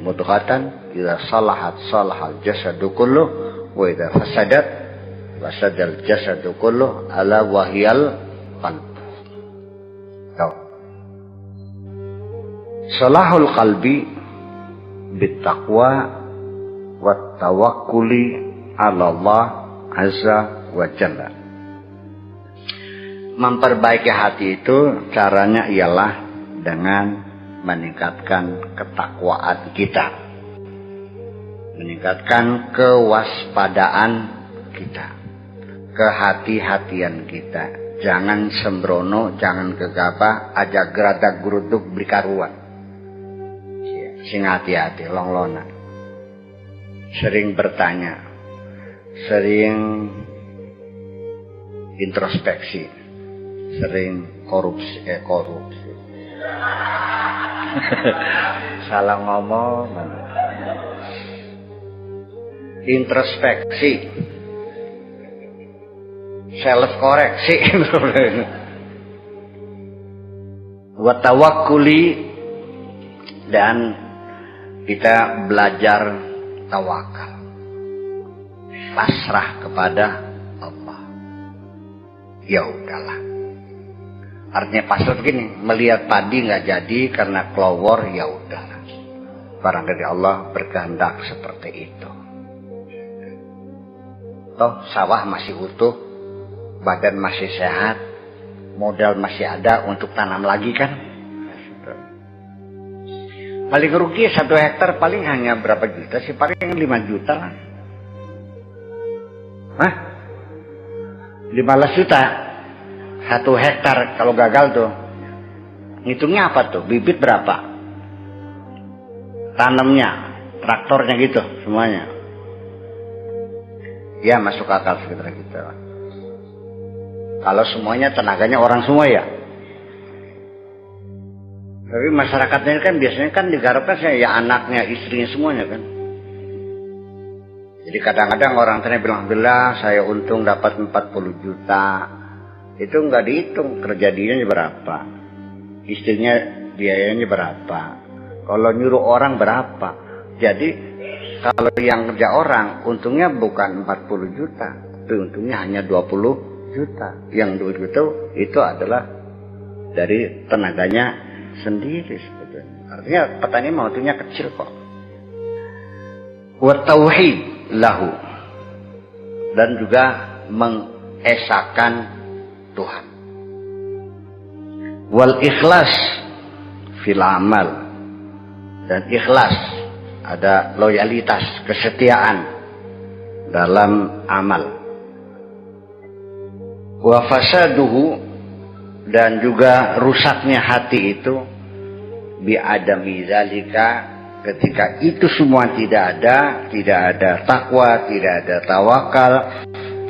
mudghatan idza salahat salahal jasadu kulluh wa idza fasadat fasadal jasadu kulluh ala wahyal qalb. Salahul qalbi bittaqwa wat tawakkuli ala Allah azza wa jalla. Memperbaiki hati itu caranya ialah dengan meningkatkan ketakwaan kita, meningkatkan kewaspadaan kita, kehati-hatian kita. Jangan sembrono, jangan gegabah, aja geradak geruduk beli karuan. Sing hati-hati, longlona. Sering bertanya, sering introspeksi, sering korupsi. Salah ngomong. Introspeksi. self koreksi. Wa tawakkuli, dan kita belajar tawakal, pasrah kepada Allah. Ya udahlah. Artinya pasrah begini, melihat padi nggak jadi karena kelowor, ya udahlah. Barangkali Allah berkehendak seperti itu. Toh sawah masih utuh, badan masih sehat, modal masih ada untuk tanam lagi kan. Paling rugi 1 hektar paling hanya berapa juta sih? Paling 5 juta lah. Hah? 15 juta 1 hektar kalau gagal tuh. Ngitungnya apa tuh? Bibit berapa? Tanamnya, traktornya gitu semuanya. Ya masuk akal sekitar kita. Kalau semuanya tenaganya orang semua ya. Tapi masyarakatnya kan biasanya kan digarapkan ya anaknya, istrinya semuanya kan. Jadi kadang-kadang orang tanya bilang, alhamdulillah saya untung dapat 40 juta. Itu nggak dihitung kerja dia berapa, istrinya biayanya berapa, kalau nyuruh orang berapa. Jadi kalau yang kerja orang untungnya bukan 40 juta, tapi untungnya hanya 20 juta. Yang 20 itu adalah dari tenaganya sendiri sebetulnya. Artinya petani mau untungnya kecil kok. Wa tauhid lahu, dan juga mengesahkan Tuhan. Wal ikhlas fil amal, dan ikhlas, ada loyalitas, kesetiaan dalam amal. Wa fasaduhu, dan juga rusaknya hati itu bi adami zalika, ketika itu semua tidak ada takwa, tidak ada tawakal,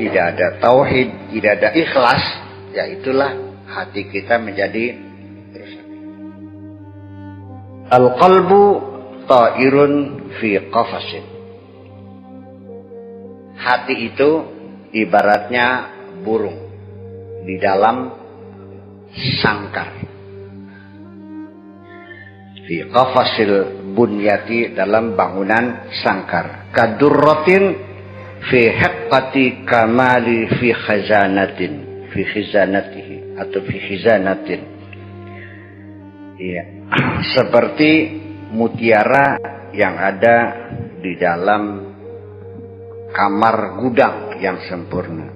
tidak ada tauhid, tidak ada ikhlas, ya itulah hati kita menjadi rusak. Al-qalbu ta'irun fi qafasin. Hati itu ibaratnya burung di dalam sangkar. Fi qafasil bunyati, dalam bangunan sangkar. Kadurratin fi haqqati kamali fi khazanatin, fi khizanatihi atau fi khizanatin. Iya, seperti mutiara yang ada di dalam kamar gudang yang sempurna.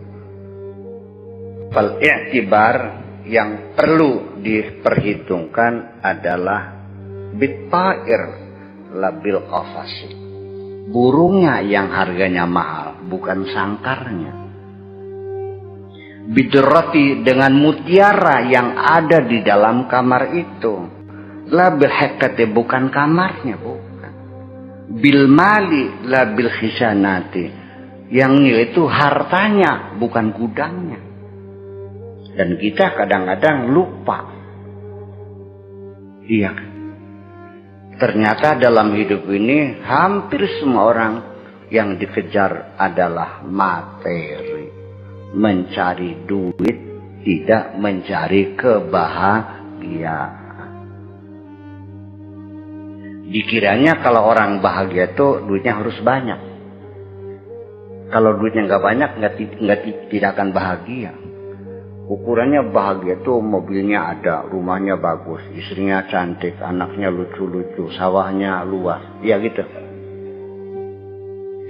Fal i'tibar, yang perlu diperhitungkan adalah bitta'ir labil qafasi, burungnya yang harganya mahal, bukan sangkarnya. Bidrati, dengan mutiara yang ada di dalam kamar itu. Labil hekate, bukan kamarnya, bukan. Bil mali labil khisanati, yang nilai itu hartanya, bukan gudangnya. Dan kita kadang-kadang lupa. Iya. Ternyata dalam hidup ini hampir semua orang yang dikejar adalah materi. Mencari duit, tidak mencari kebahagiaan. Dikiranya kalau orang bahagia itu duitnya harus banyak. Kalau duitnya nggak banyak, tidak akan bahagia. Ukurannya bahagia tuh mobilnya ada, rumahnya bagus, istrinya cantik, anaknya lucu-lucu, sawahnya luas. Ya gitu.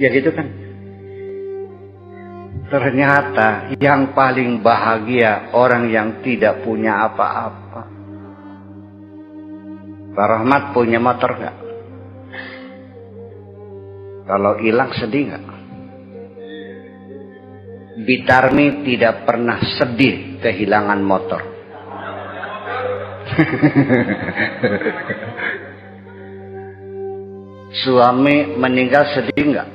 Ya gitu kan. Ternyata yang paling bahagia orang yang tidak punya apa-apa. Pak Rahmat punya motor nggak? Kalau hilang sedih nggak? Bitarmi tidak pernah sedih kehilangan motor. Suami meninggal sedih nggak?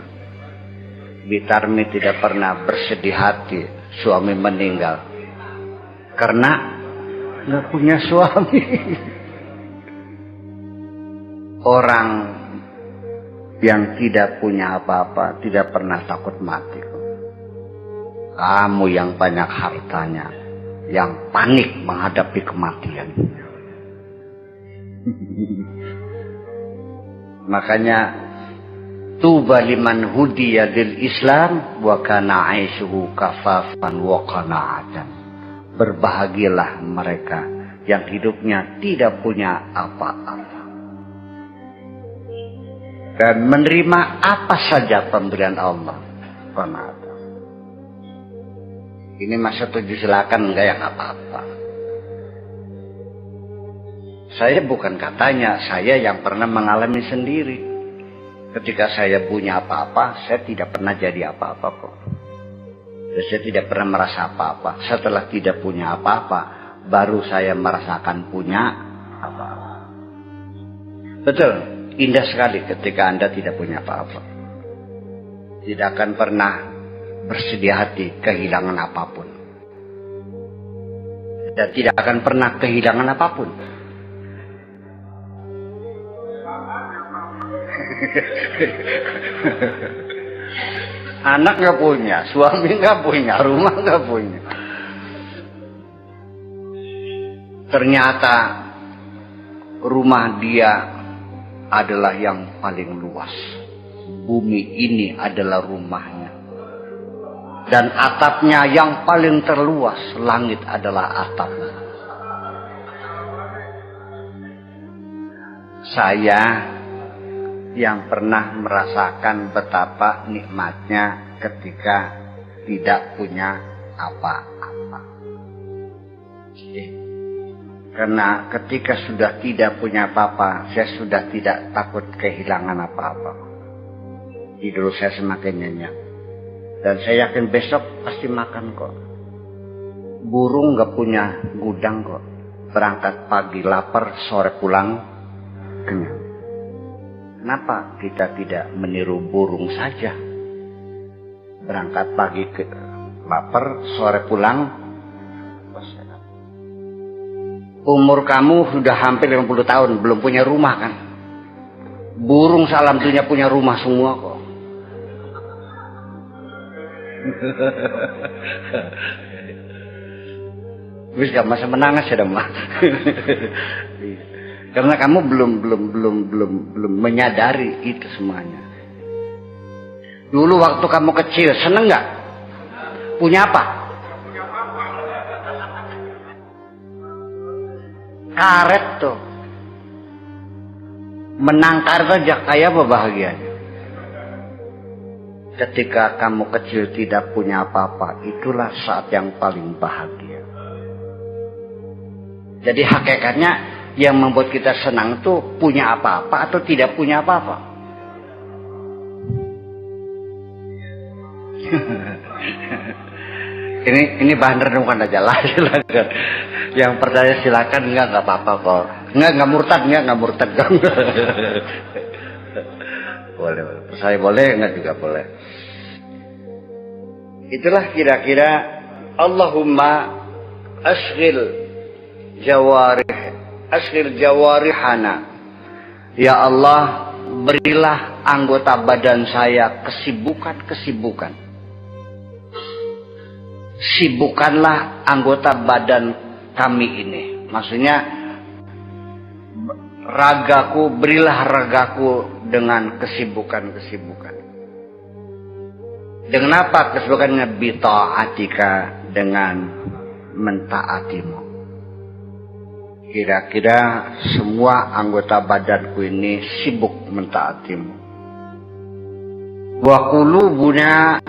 Bitarmi tidak pernah bersedih hati suami meninggal, karena nggak punya suami. Orang yang tidak punya apa-apa tidak pernah takut mati. Kamu yang banyak hartanya, yang panik menghadapi kematian. Makanya tuba liman hudiya lil Islam wa kana 'aishuhu kafafan wa qana'atan. Berbahagialah mereka yang hidupnya tidak punya apa-apa dan menerima apa saja pemberian Allah. Qana'atan. Ini Mas setuju, silakan, enggak ya nggak apa-apa. Saya bukan katanya, saya yang pernah mengalami sendiri. Ketika saya punya apa-apa, saya tidak pernah jadi apa-apa kok. Dan saya tidak pernah merasa apa-apa. Setelah tidak punya apa-apa, baru saya merasakan punya apa-apa. Betul, indah sekali ketika Anda tidak punya apa-apa. Tidak akan pernah bersedia hati kehilangan apapun. Dan tidak akan pernah kehilangan apapun. Anak nggak punya, suami nggak punya, rumah nggak punya. Ternyata rumah dia adalah yang paling luas. Bumi ini adalah rumahnya. Dan atapnya yang paling terluas, langit adalah atapnya. Saya yang pernah merasakan betapa nikmatnya ketika tidak punya apa-apa. Karena ketika sudah tidak punya apa-apa, saya sudah tidak takut kehilangan apa-apa. Tidur saya semakin nyenyak. Dan saya yakin besok pasti makan kok. Burung gak punya gudang kok. Berangkat pagi lapar, sore pulang kenyang. Kenapa kita tidak meniru burung saja? Berangkat pagi ke lapar, sore pulang. Umur kamu sudah hampir 50 tahun, belum punya rumah kan? Burung salam dunia punya rumah semua kok. Wis gak masa menangis ya Mah. Karena kamu belum menyadari itu semuanya. Dulu waktu kamu kecil seneng nggak? Punya apa? Karet tuh. Menang karet aja kayak apa bahagianya. Ketika kamu kecil tidak punya apa-apa, itulah saat yang paling bahagia. Jadi hakikatnya yang membuat kita senang tuh punya apa-apa atau tidak punya apa-apa. ini bahan renung kan aja lah, silakan. Yang percaya silakan, enggak apa-apa kok. Enggak murtad. Boleh. Percaya boleh, enggak juga boleh. Itulah kira-kira Allahumma asghil jawarihana. Ya Allah, berilah anggota badan saya kesibukan. Sibukkanlah anggota badan kami ini. Maksudnya berilah ragaku dengan kesibukan. Dengan apa kesibukannya? Bita'atika, dengan mentaatimu. Kira-kira semua anggota badanku ini sibuk mentaatimu. Wa qulubuna,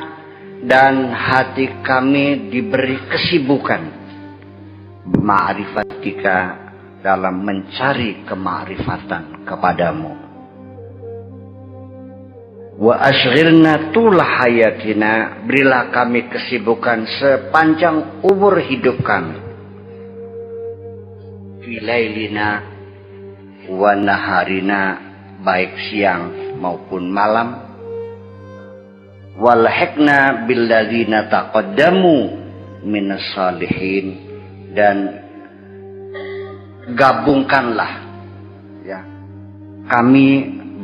dan hati kami diberi kesibukan ma'rifatika, dalam mencari kemakrifatan kepadamu. Wa ashghilna tul hayatina, berilah kami kesibukan sepanjang umur hidup kami. Filailina wa naharina, baik siang maupun malam. Walhaqna billadzina taqaddamu minas salihin, dan gabungkanlah ya kami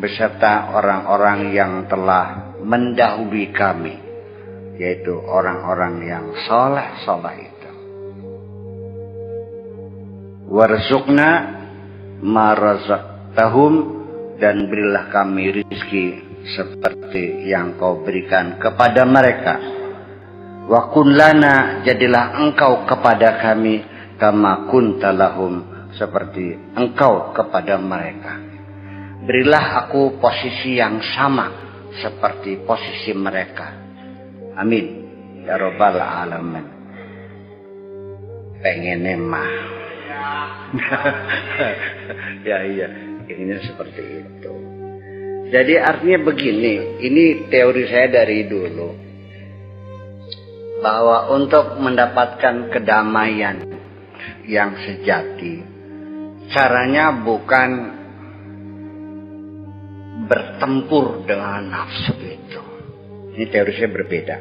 beserta orang-orang yang telah mendahului kami yaitu orang-orang yang soleh itu. Warzuqna ma razaqtahum, dan berilah kami rizki seperti yang kau berikan kepada mereka. Wa kun lana, jadilah engkau kepada kami kama kunta lahum, seperti engkau kepada mereka. Berilah aku posisi yang sama seperti posisi mereka. Amin ya rabbal alamin. Pengennya mah ya iya, inginnya seperti itu. Jadi artinya begini, ini teori saya dari dulu, bahwa untuk mendapatkan kedamaian yang sejati, caranya bukan bertempur dengan nafsu itu. Ini teori saya berbeda.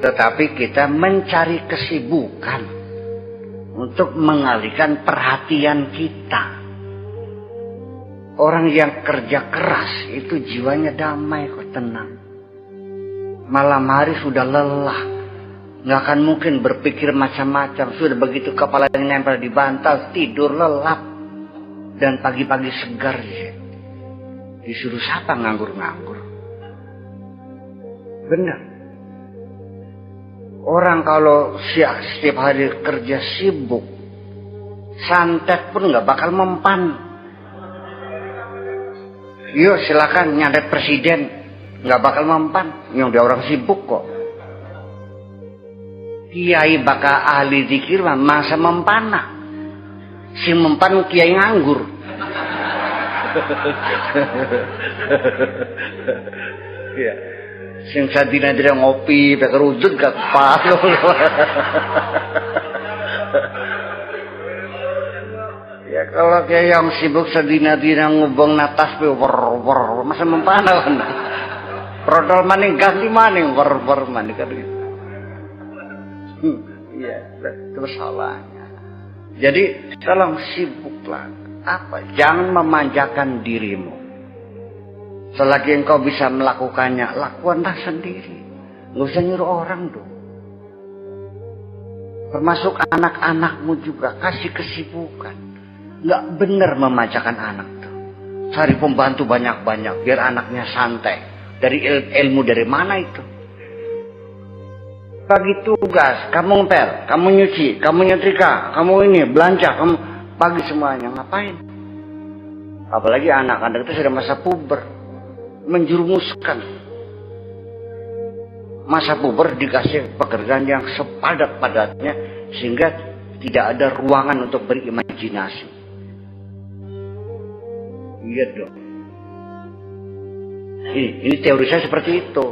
Tetapi kita mencari kesibukan untuk mengalihkan perhatian kita. Orang yang kerja keras itu jiwanya damai kok, tenang. Malam hari sudah lelah, nggak akan mungkin berpikir macam-macam. Sudah begitu kepala yang nempel di bantal, tidur lelap, dan pagi-pagi segar. Disuruh siapa nganggur-nganggur? Benar. Orang kalau setiap hari kerja sibuk, santet pun nggak bakal mempan. Yuk silakan nyantet presiden, nggak bakal mempan. Yang dia orang sibuk kok. Kiai bakal ahli zikir masa mempana. Si mempan kiai nganggur. Ya. Sing sadina-dina ngopi, pakai rujut gak pas. Ya kalau kayak yang sibuk sadina-dina ngubeng natas pe wer masa mempana kan. Prodol maning ganti maning wer maning kan gitu. Iya, itu salahnya. Jadi tolong sibuklah. Apa? Jangan memanjakan dirimu. Selagi engkau bisa melakukannya, lakukanlah sendiri. Nggak usah nyuruh orang dong. Termasuk anak-anakmu juga, kasih kesibukan. Nggak benar memanjakan anak tuh. Cari pembantu banyak-banyak, biar anaknya santai. Dari ilmu dari mana itu? Bagi tugas, kamu ngepel, kamu nyuci, kamu nyetrika, kamu ini, belanja, kamu pagi semuanya. Ngapain? Apalagi anak-anak itu sudah masa puber. Menjerumuskan. Masa puber dikasih pekerjaan yang sepadat-padatnya sehingga tidak ada ruangan untuk berimajinasi. Iya dong. Ini teori saya seperti itu.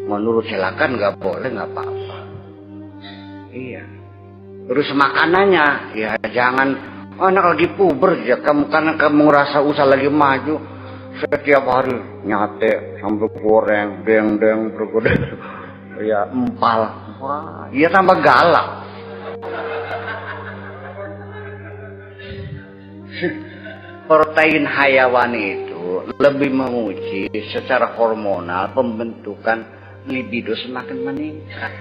Menurut silakan, nggak boleh, nggak apa-apa. Iya. Terus makanannya, ya jangan anak lagi puber ya kamu, karena kamu ngerasa usaha lagi maju. Setiap hari nyate sampai goreng, deng-deng, bergodeng, ya empal, wah, iya tambah galak. Protein hayawani itu lebih menguji secara hormonal pembentukan libido semakin meningkat.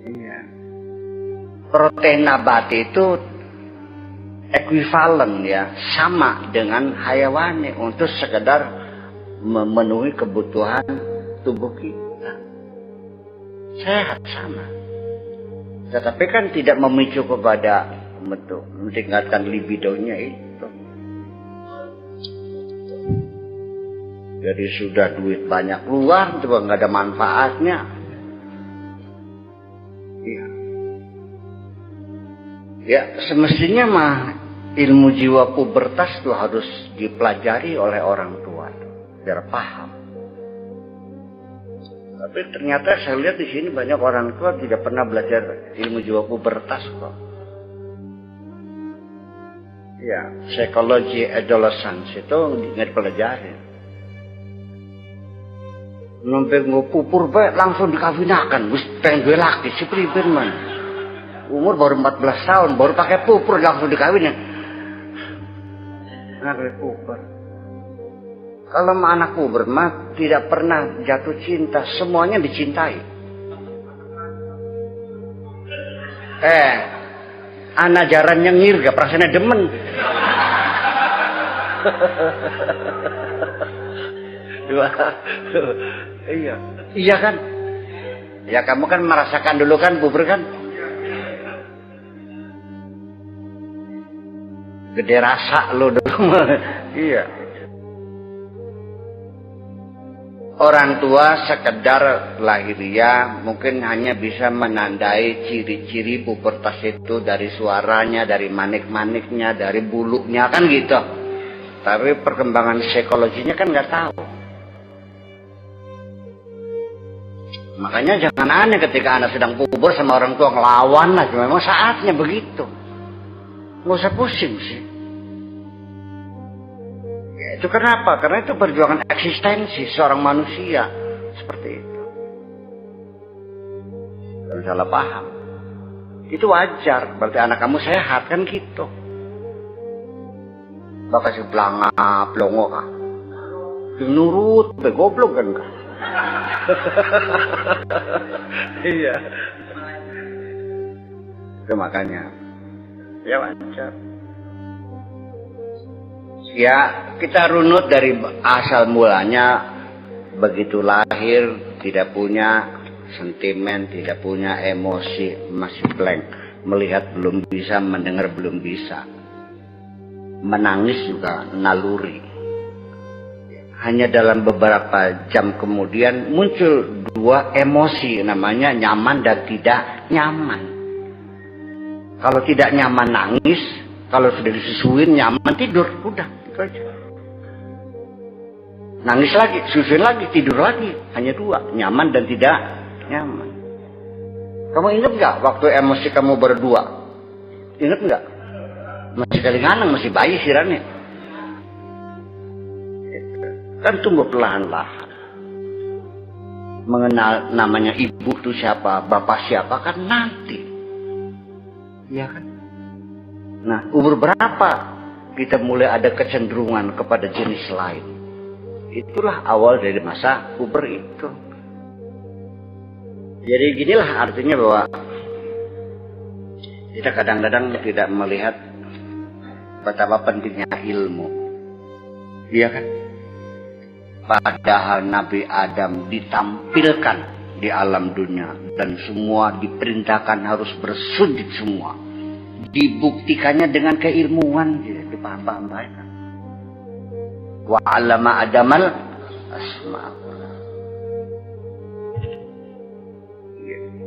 Iya. Protein nabati itu ekuivalen ya, sama dengan hayawani untuk sekedar memenuhi kebutuhan tubuh kita. Sehat sama. Tetapi kan tidak memicu kepada meningkatkan libidonya itu. Jadi sudah duit banyak keluar, coba nggak ada manfaatnya. Iya. Ya semestinya mah ilmu jiwa pubertas itu harus dipelajari oleh orang tua biar paham. Tapi ternyata saya lihat di sini banyak orang tua tidak pernah belajar ilmu jiwa pubertas kok. Ya, psikologi adolescence itu nggak dipelajari. Sampai ngupupur baik langsung dikawinakan, wis pengen gue laki si pribadi man. Umur baru 14 tahun, baru pakai pupur langsung dikawin ya. Nggak pupur. Kalau anak puber mah tidak pernah jatuh cinta, semuanya dicintai. Anak jaran nyengir gak perasaannya demen. Iya kan? Ya kamu kan merasakan dulu kan puber kan? Gede rasa lo dulu. Iya. Orang tua sekedar lahiriah mungkin hanya bisa menandai ciri-ciri pubertas itu dari suaranya, dari manik-maniknya, dari bulunya kan gitu. Tapi perkembangan psikologinya kan nggak tahu. Makanya jangan aneh ketika anak sedang puber sama orang tua ngelawan lah. Memang saatnya begitu. Nggak usah pusing sih. Itu kenapa? Karena itu perjuangan eksistensi seorang manusia. Seperti itu. Jangan salah paham. Itu wajar. Berarti anak kamu sehat kan gitu. Bakal si belanga, pelongo kah? Nurut, begoblok kan kah? Iya. Itu makanya. Ya wajar. Ya, kita runut dari asal mulanya begitu lahir tidak punya sentimen, tidak punya emosi, masih blank. Melihat belum bisa, mendengar belum bisa. Menangis juga naluri. Hanya dalam beberapa jam kemudian muncul dua emosi namanya nyaman dan tidak nyaman. Kalau tidak nyaman nangis, kalau sudah disusuin nyaman tidur, udah. Aja. Nangis lagi, susun lagi, tidur lagi. Hanya dua, nyaman dan tidak nyaman. Kamu ingat nggak waktu emosi kamu berdua? Ingat nggak? Masih kelinganang, masih bayi sirannya. Kan tumbuh perlahan-lahan. Mengenal namanya ibu itu siapa, bapak siapa kan nanti. Iya kan? Nah, umur berapa kita mulai ada kecenderungan kepada jenis lain? Itulah awal dari masa puber itu. Jadi ginilah artinya bahwa kita kadang-kadang tidak melihat betapa pentingnya ilmu. Iya kan? Padahal Nabi Adam ditampilkan di alam dunia dan semua diperintahkan harus bersujud semua. Dibuktikannya dengan keilmuan, dipaham-paham baik. Wa 'allama Adamal asma'.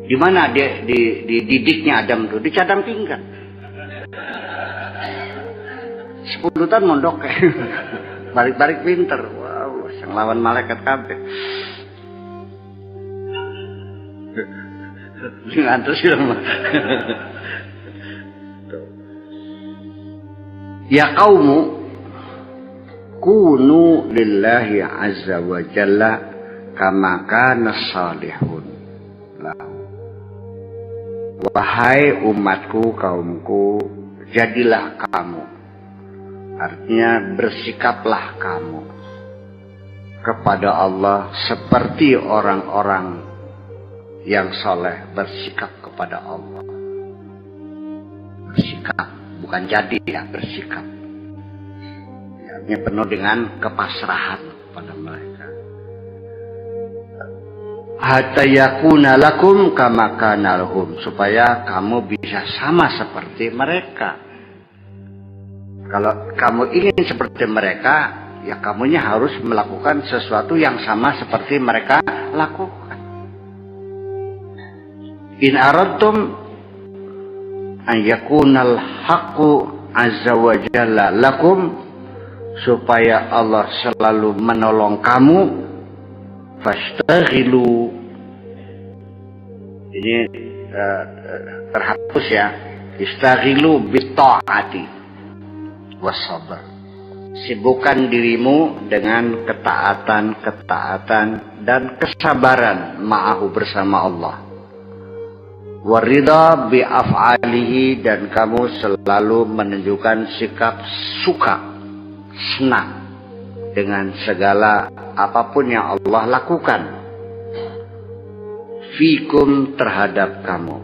Di mana dididiknya Adam itu? Di cadang pinggang. 10 tahun mondok balik-balik pinter. Wow, sang lawan malaikat kabeh. Ngantuk sih mah. Ya qaumu kunu lillahi azza wa jalla kama kana salihun lahu. Wahai umatku, kaumku, jadilah kamu. Artinya bersikaplah kamu kepada Allah seperti orang-orang yang soleh bersikap kepada Allah. Bersikap, bukan jadi ya, bersikap. Artinya penuh dengan kepasrahan kepada mereka. Hatta yakuna lakum kama kana lahum, supaya kamu bisa sama seperti mereka. Kalau kamu ingin seperti mereka, ya kamunya harus melakukan sesuatu yang sama seperti mereka lakukan. In aradtum an yakunal haqqu azza wa jalla lakum, supaya Allah selalu menolong kamu, fastaghilu. Ini terhapus ya. Istaghilu bitta'ati wassabar. Sibukkan dirimu dengan ketaatan dan kesabaran ma'ahu bersama Allah. Warida bi'af'alihi, dan kamu selalu menunjukkan sikap suka, senang dengan segala apapun yang Allah lakukan. Fikum terhadap kamu.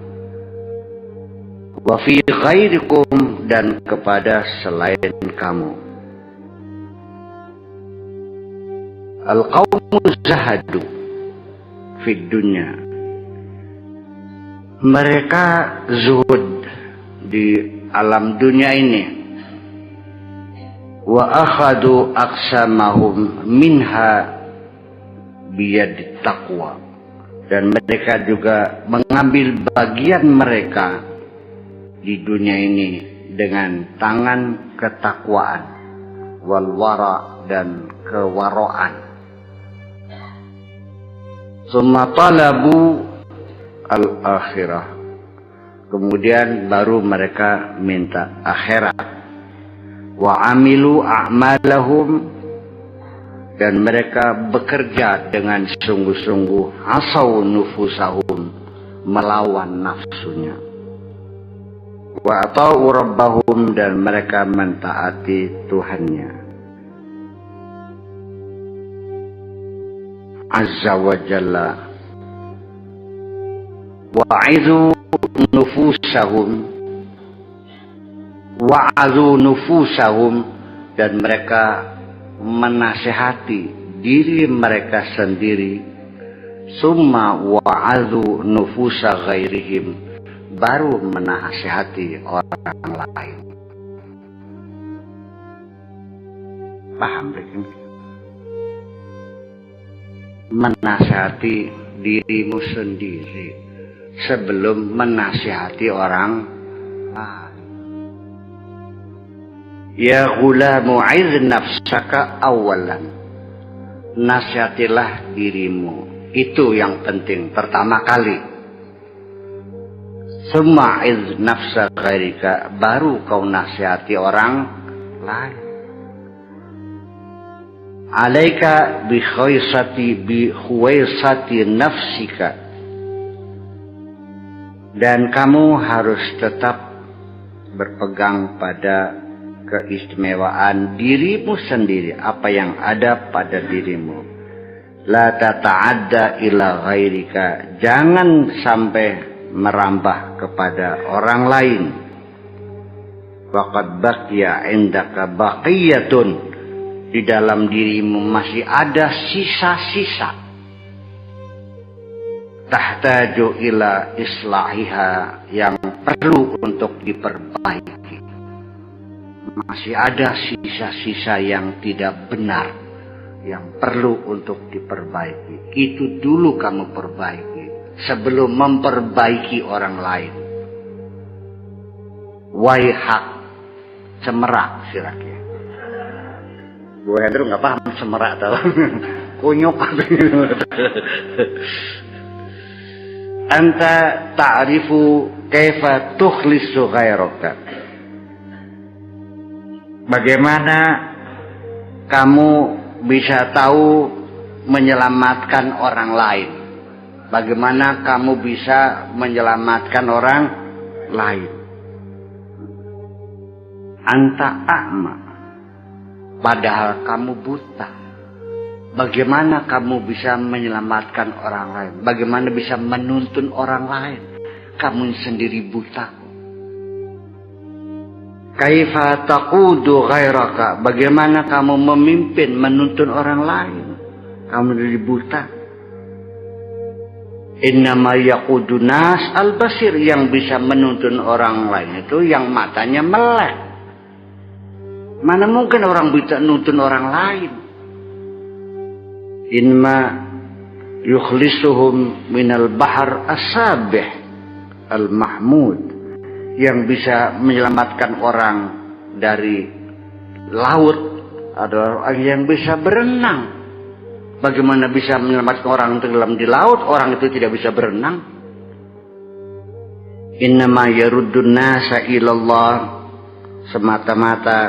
Wa fi ghairikum dan kepada selain kamu. Al-qawmu zahadu fid dunya. Mereka zuhud di alam dunia ini. Wa akhadu aqsamahum minha biyadit taqwa. Dan mereka juga mengambil bagian mereka di dunia ini dengan tangan ketakwaan, wal wara dan kewaraan. Summa talabu al-akhirah. Kemudian baru mereka minta akhirat. Wa amilu a'malahum, dan mereka bekerja dengan sungguh-sungguh, asau nufusahum, melawan nafsunya. Wa ata'u rabbahum, dan mereka mentaati Tuhannya Azza wa Jalla. Wa'idhu nufusahum, dan mereka menasihati diri mereka sendiri. Summa wa'adhu nufusa ghairihim, baru menasihati orang lain. Paham begini? Menasihati dirimu sendiri sebelum menasihati orang lain. Ya ghulamu iz nafsaka awalan. Nasihatilah dirimu. Itu yang penting pertama kali. Summa iz nafsa ghairika, baru kau nasihati orang lain. Alaika bi khuwaisati nafsika. Dan kamu harus tetap berpegang pada keistimewaan dirimu sendiri, apa yang ada pada dirimu. La tata'adda ila ghairika, jangan sampai merambah kepada orang lain. Faqad baqiya indaka baqiyatun, di dalam dirimu masih ada sisa-sisa. Tahtaju ila islahiha, yang perlu untuk diperbaiki. Masih ada sisa-sisa yang tidak benar, yang perlu untuk diperbaiki. Itu dulu kamu perbaiki sebelum memperbaiki orang lain. Waihak, cemerak siraknya. Gue Hendro nggak paham cemerak tau. Kunyuk. Anta ta'rifu kaifa tukhlisu ghairaka. Bagaimana kamu bisa tahu menyelamatkan orang lain? Bagaimana kamu bisa menyelamatkan orang lain? Anta a'ma, padahal kamu buta. Bagaimana kamu bisa menyelamatkan orang lain? Bagaimana bisa menuntun orang lain? Kamu sendiri buta. Kaifa taqudu ghairaka, bagaimana kamu memimpin, menuntun orang lain? Kamu sendiri buta. Innama yaqudu nas al-basir, yang bisa menuntun orang lain itu yang matanya melek. Mana mungkin orang bisa nuntun orang lain? Inma yukhlisuhum minal bahar asabih al-mahmud, yang bisa menyelamatkan orang dari laut adalah orang yang bisa berenang. Bagaimana bisa menyelamatkan orang tenggelam di laut, orang itu tidak bisa berenang? Innama yaruddun nasa ilallah, semata-mata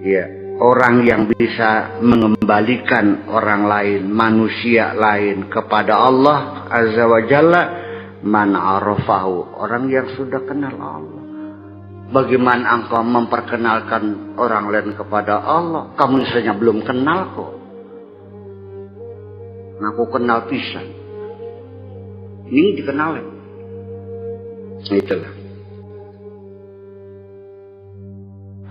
ya, orang yang bisa mengembalikan orang lain, manusia lain kepada Allah Azza wa Jalla, man arafahu, orang yang sudah kenal Allah. Bagaimana engkau memperkenalkan orang lain kepada Allah? Kamu misalnya belum kenal kok. Aku kenal pisan. Ini dikenalin. Itulah.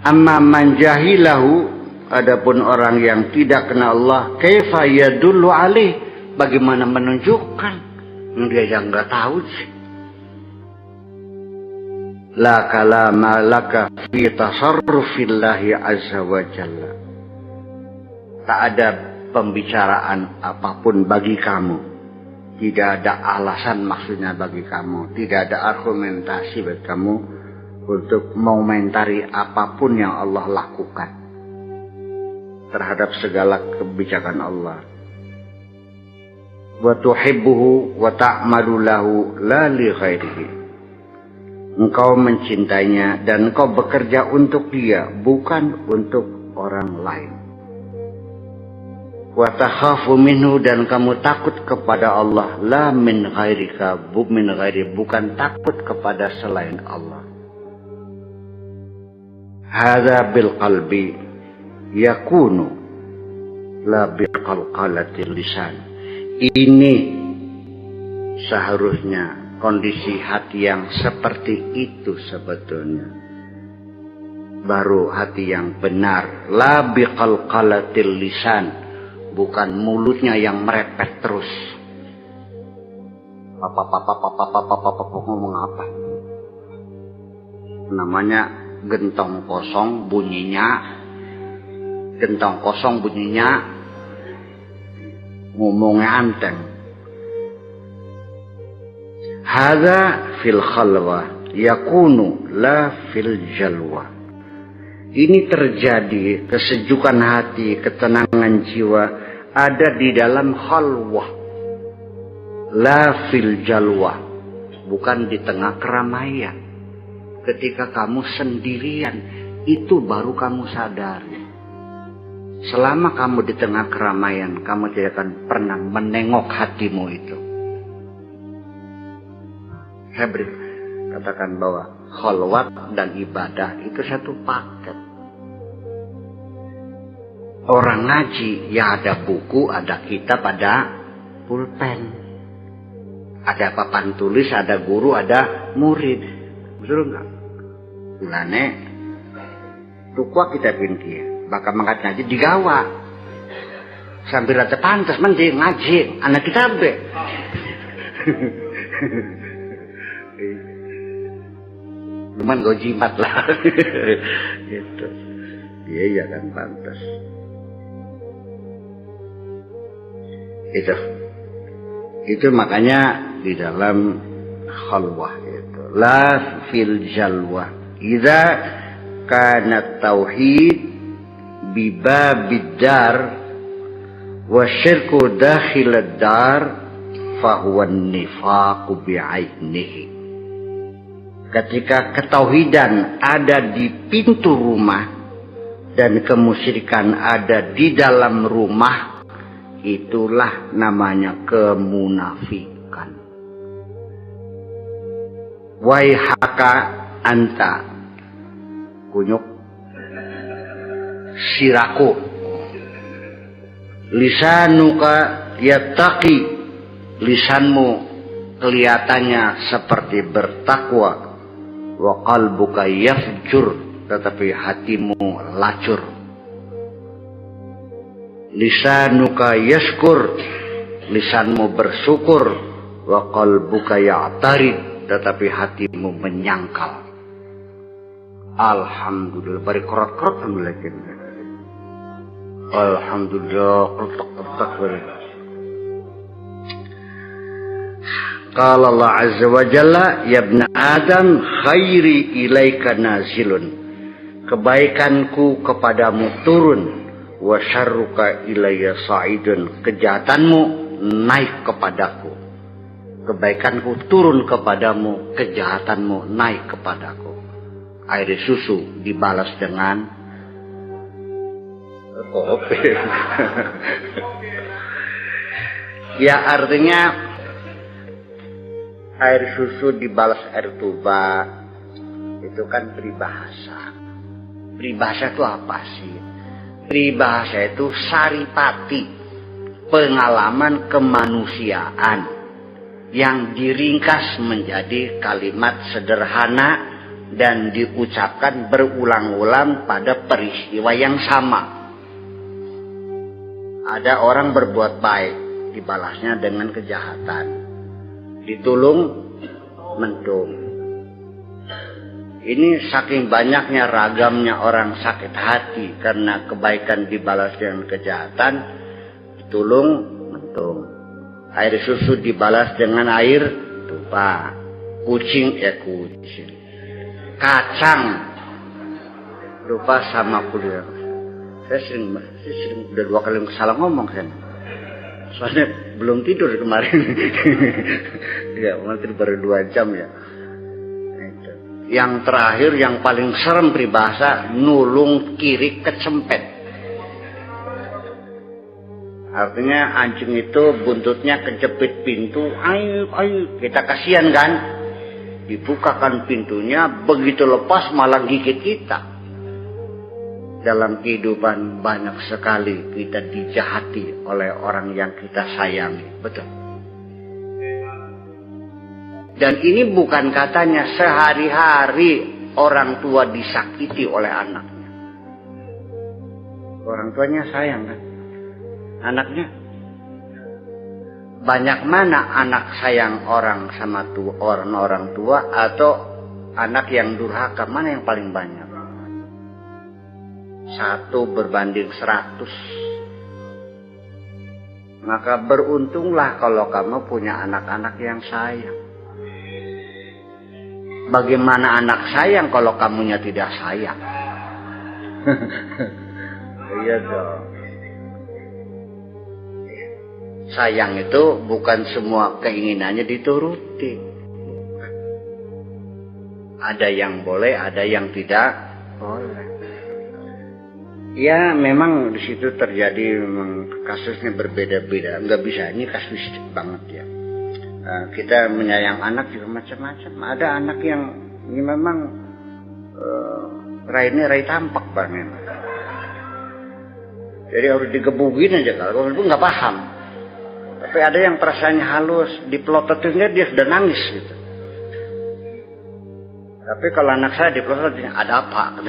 Amma man jahilahu, adapun orang yang tidak kenal Allah, kaifa yadullu alaih, bagaimana menunjukkan? Dia yang enggak tahu sih. La kalama laka fi tasarrufillahi azza wa jalla. Tak ada pembicaraan apapun bagi kamu. Tidak ada alasan maksudnya bagi kamu. Tidak ada argumentasi bagi kamu untuk mengomentari apapun yang Allah lakukan terhadap segala kebijakan Allah. Wa tuhibbuhu wa ta'malu lahu la li ghairihi. Engkau mencintainya dan engkau bekerja untuk dia, bukan untuk orang lain. Wa takhafu minhu, dan kamu takut kepada Allah, la min ghairika, min ghairi, bukan takut kepada selain Allah. Hadza bil qalbi yakunu la bi qalqalatil lisan. Ini seharusnya kondisi hati yang seperti itu sebetulnya. Baru hati yang benar. La bi qalqalatil lisan, bukan mulutnya yang merepet terus. Ngomong apa? Namanya gentong kosong bunyinya, ngomongnya anteng. Hadza fil khalwa yakunu la fil jalwa. Ini terjadi, kesejukan hati, ketenangan jiwa ada di dalam khalwah, la fil jalwa, bukan di tengah keramaian. Ketika kamu sendirian, itu baru kamu sadari. Selama kamu di tengah keramaian, kamu tidak akan pernah menengok hatimu itu. Saya katakan bahwa khalwat dan ibadah itu satu paket. Orang ngaji, ya ada buku, ada kitab, ada pulpen. Ada papan tulis, ada guru, ada murid. Betul enggak? Mulane tukwa kita pinti, bakal mangkat ngaji digawa. Sambil rata pantas mending ngaji, anak kita be. Cuman gue jimat lah. Gitu. Iya kan pantas. Itu makanya di dalam khalwah itu la fil jalwa. Idza kana tauhid bi babid dar wa syirku dakhil ad-dar fa huwa an-nifaqu bi'ainihi. Ketika ketauhidan ada di pintu rumah dan kemusyrikan ada di dalam rumah, itulah namanya kemunafikan. Waihaka anta, kunyuk siraku, lisanuka yattaqi, lisanmu kelihatannya seperti bertakwa, wa qalbuka yafjur, tetapi hatimu lacur. Lisanuka yashkur, lisanmu bersyukur, wa qalbuka ya'tarid, tetapi hatimu menyangkal. Alhamdulillah, bari kerot-kerot lagi. Alhamdulillah, kerot-kerot bari. Qala Allah azza wa jalla, ya ibna Adam, khairi ilaika nazilun. Kebaikanku kepadamu turun, wa syarruka ilayya sa'idun. Kejahatanmu naik kepadaku. Kebaikanku turun kepadamu, kejahatanmu naik kepadaku. Air susu dibalas dengan kopi. Ya artinya air susu dibalas air tuba, itu kan peribahasa. Peribahasa itu apa sih? Peribahasa itu saripati, pengalaman kemanusiaan yang diringkas menjadi kalimat sederhana dan diucapkan berulang-ulang pada peristiwa yang sama. Ada orang berbuat baik, dibalasnya dengan kejahatan. Ditulung, mentung. Ini saking banyaknya ragamnya orang sakit hati karena kebaikan dibalas dengan kejahatan. Ditulung, mentung. Air susu dibalas dengan air tumpah. Kucing ya kucing. Kacang lupa sama kuliah. Saya sering udah 2 kali salah ngomong kan. Soalnya belum tidur kemarin. Ya, nanti baru 2 jam ya. Yang terakhir yang paling serem peribahasa, nulung kiri kecempet. Artinya anjing itu buntutnya kejepit pintu, ayo kita kasihan kan. Dibukakan pintunya, begitu lepas malah gigit kita. Dalam kehidupan banyak sekali kita dijahati oleh orang yang kita sayangi, betul. Dan ini bukan katanya sehari-hari orang tua disakiti oleh anaknya. Orang tuanya sayang kan anaknya. Banyak mana anak sayang orang sama orang tua atau anak yang durhaka? Mana yang paling banyak? 1 berbanding 100. Maka beruntunglah kalau kamu punya anak-anak yang sayang. Bagaimana anak sayang kalau kamunya tidak sayang? Iya dong. Sayang itu bukan semua keinginannya dituruti. Ada yang boleh, ada yang tidak boleh. Ya memang di situ terjadi memang kasusnya berbeda-beda. Nggak bisa, ini kasus banget ya. Kita menyayang anak juga macam-macam. Ada anak yang ini memang rai tampak banget. Jadi harus digebukin aja kalau itu nggak paham. Tapi ada yang perasaannya halus, diplototinnya dia sudah nangis gitu. Tapi kalau anak saya diplototin, ada apa?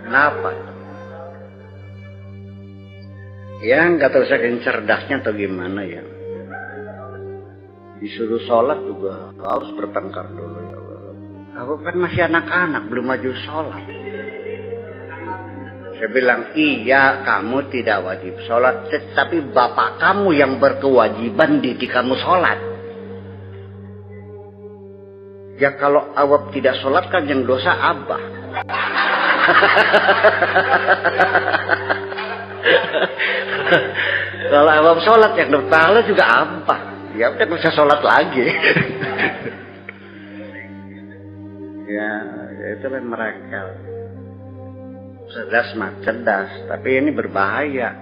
Kenapa? Ya nggak tahu saking cerdasnya atau gimana ya. Disuruh sholat juga harus bertengkar dulu ya. Aku kan masih anak-anak belum maju sholat. Saya bilang iya kamu tidak wajib sholat, tetapi bapak kamu yang berkewajiban didik kamu sholat. Ya kalau awak tidak sholat kan yang dosa abah. Kalau awam sholat yang berpahala juga apa? Ya udah nggak usah sholat lagi. Ya itu kan mereka cerdas mah cerdas, tapi ini berbahaya.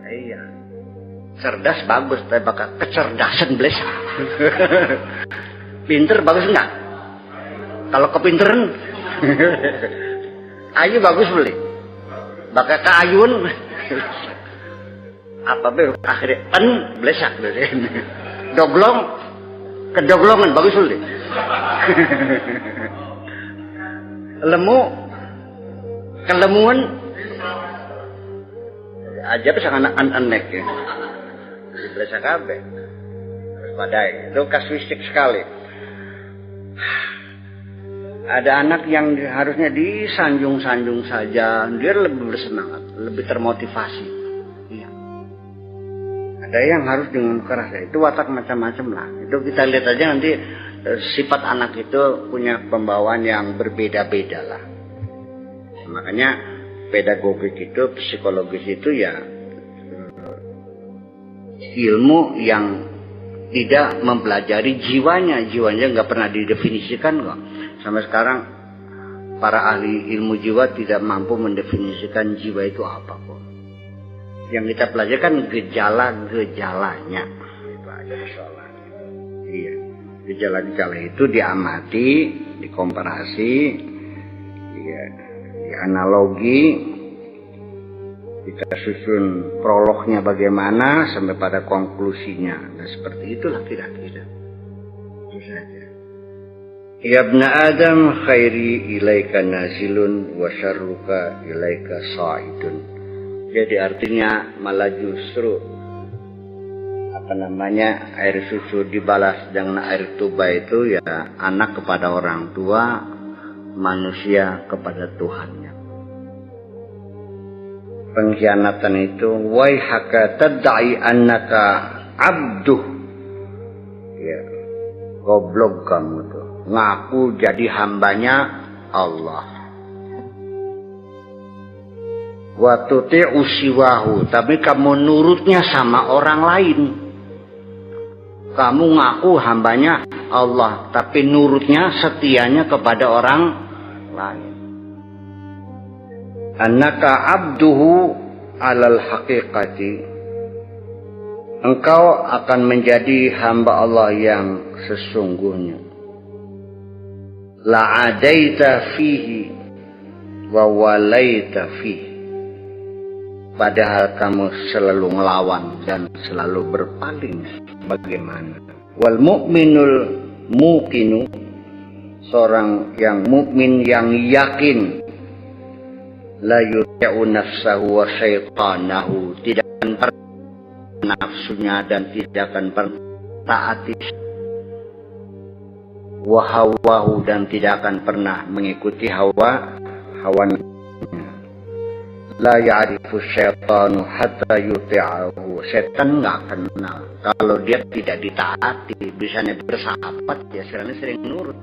Iya, cerdas bagus, tapi bakal kecerdasan blesa. Pinter bagus enggak? Kalau kepinteran, ayu bagus boleh. Bakal keayun. Apa be akhirnya blesak dari doglong kedoglongan bagus boleh. Lemu kelemuan aja bisa anak-anak ya. Blesak kabeh. Padahal itu kasuistik sekali. Ada anak yang harusnya disanjung-sanjung saja, dia lebih bersemangat, lebih termotivasi. Iya. Ada yang harus dengan keras, itu watak macam-macam lah. Itu kita lihat aja nanti sifat anak itu punya pembawaan yang berbeda-beda lah. Makanya pedagogik itu, psikologis itu ya ilmu yang tidak mempelajari jiwanya nggak pernah didefinisikan kok. Sampai sekarang para ahli ilmu jiwa tidak mampu mendefinisikan jiwa itu apa kok. Yang kita pelajari kan gejala-gejalanya. Itu aja persoalannya. Iya. Gejala-gejala itu diamati, dikomparasi, dianalogi, kita susun prolognya bagaimana sampai pada konklusinya. Nah seperti itulah kira-kira. Itu saja. Ya ibna Adam khairi ilaika nazilun wa syarruka ilaika sa'idun. Jadi artinya malah justru air susu dibalas dengan air tuba itu ya anak kepada orang tua, manusia kepada Tuhannya. Pengkhianatan itu waihaka tad'i annaka abduh. Ya, goblok kamu tuh. Ngaku jadi hambanya Allah. Wa tuti'u siwahu, tapi kamu nurutnya sama orang lain. Kamu ngaku hambanya Allah, tapi nurutnya setianya kepada orang lain. Annaka abduhu alal haqiqati. Engkau akan menjadi hamba Allah yang sesungguhnya. La adaita fihi wa walaita fihi. Padahal kamu selalu melawan dan selalu berpaling. Bagaimana? Wal mu'minul muqinu, seorang yang mukmin yang yakin, la yuti'u nafsahu wa syaitanahu, tidak akan pernah nafsunya dan tidak akan pernah taati wa hawahu, dan tidak akan pernah mengikuti hawa nafsunya. La ya'rifu syaitanu hatta yuti'ahu. Setan nggak kenal kalau dia tidak ditaati. Bisanya bersahabat ya sering nurut.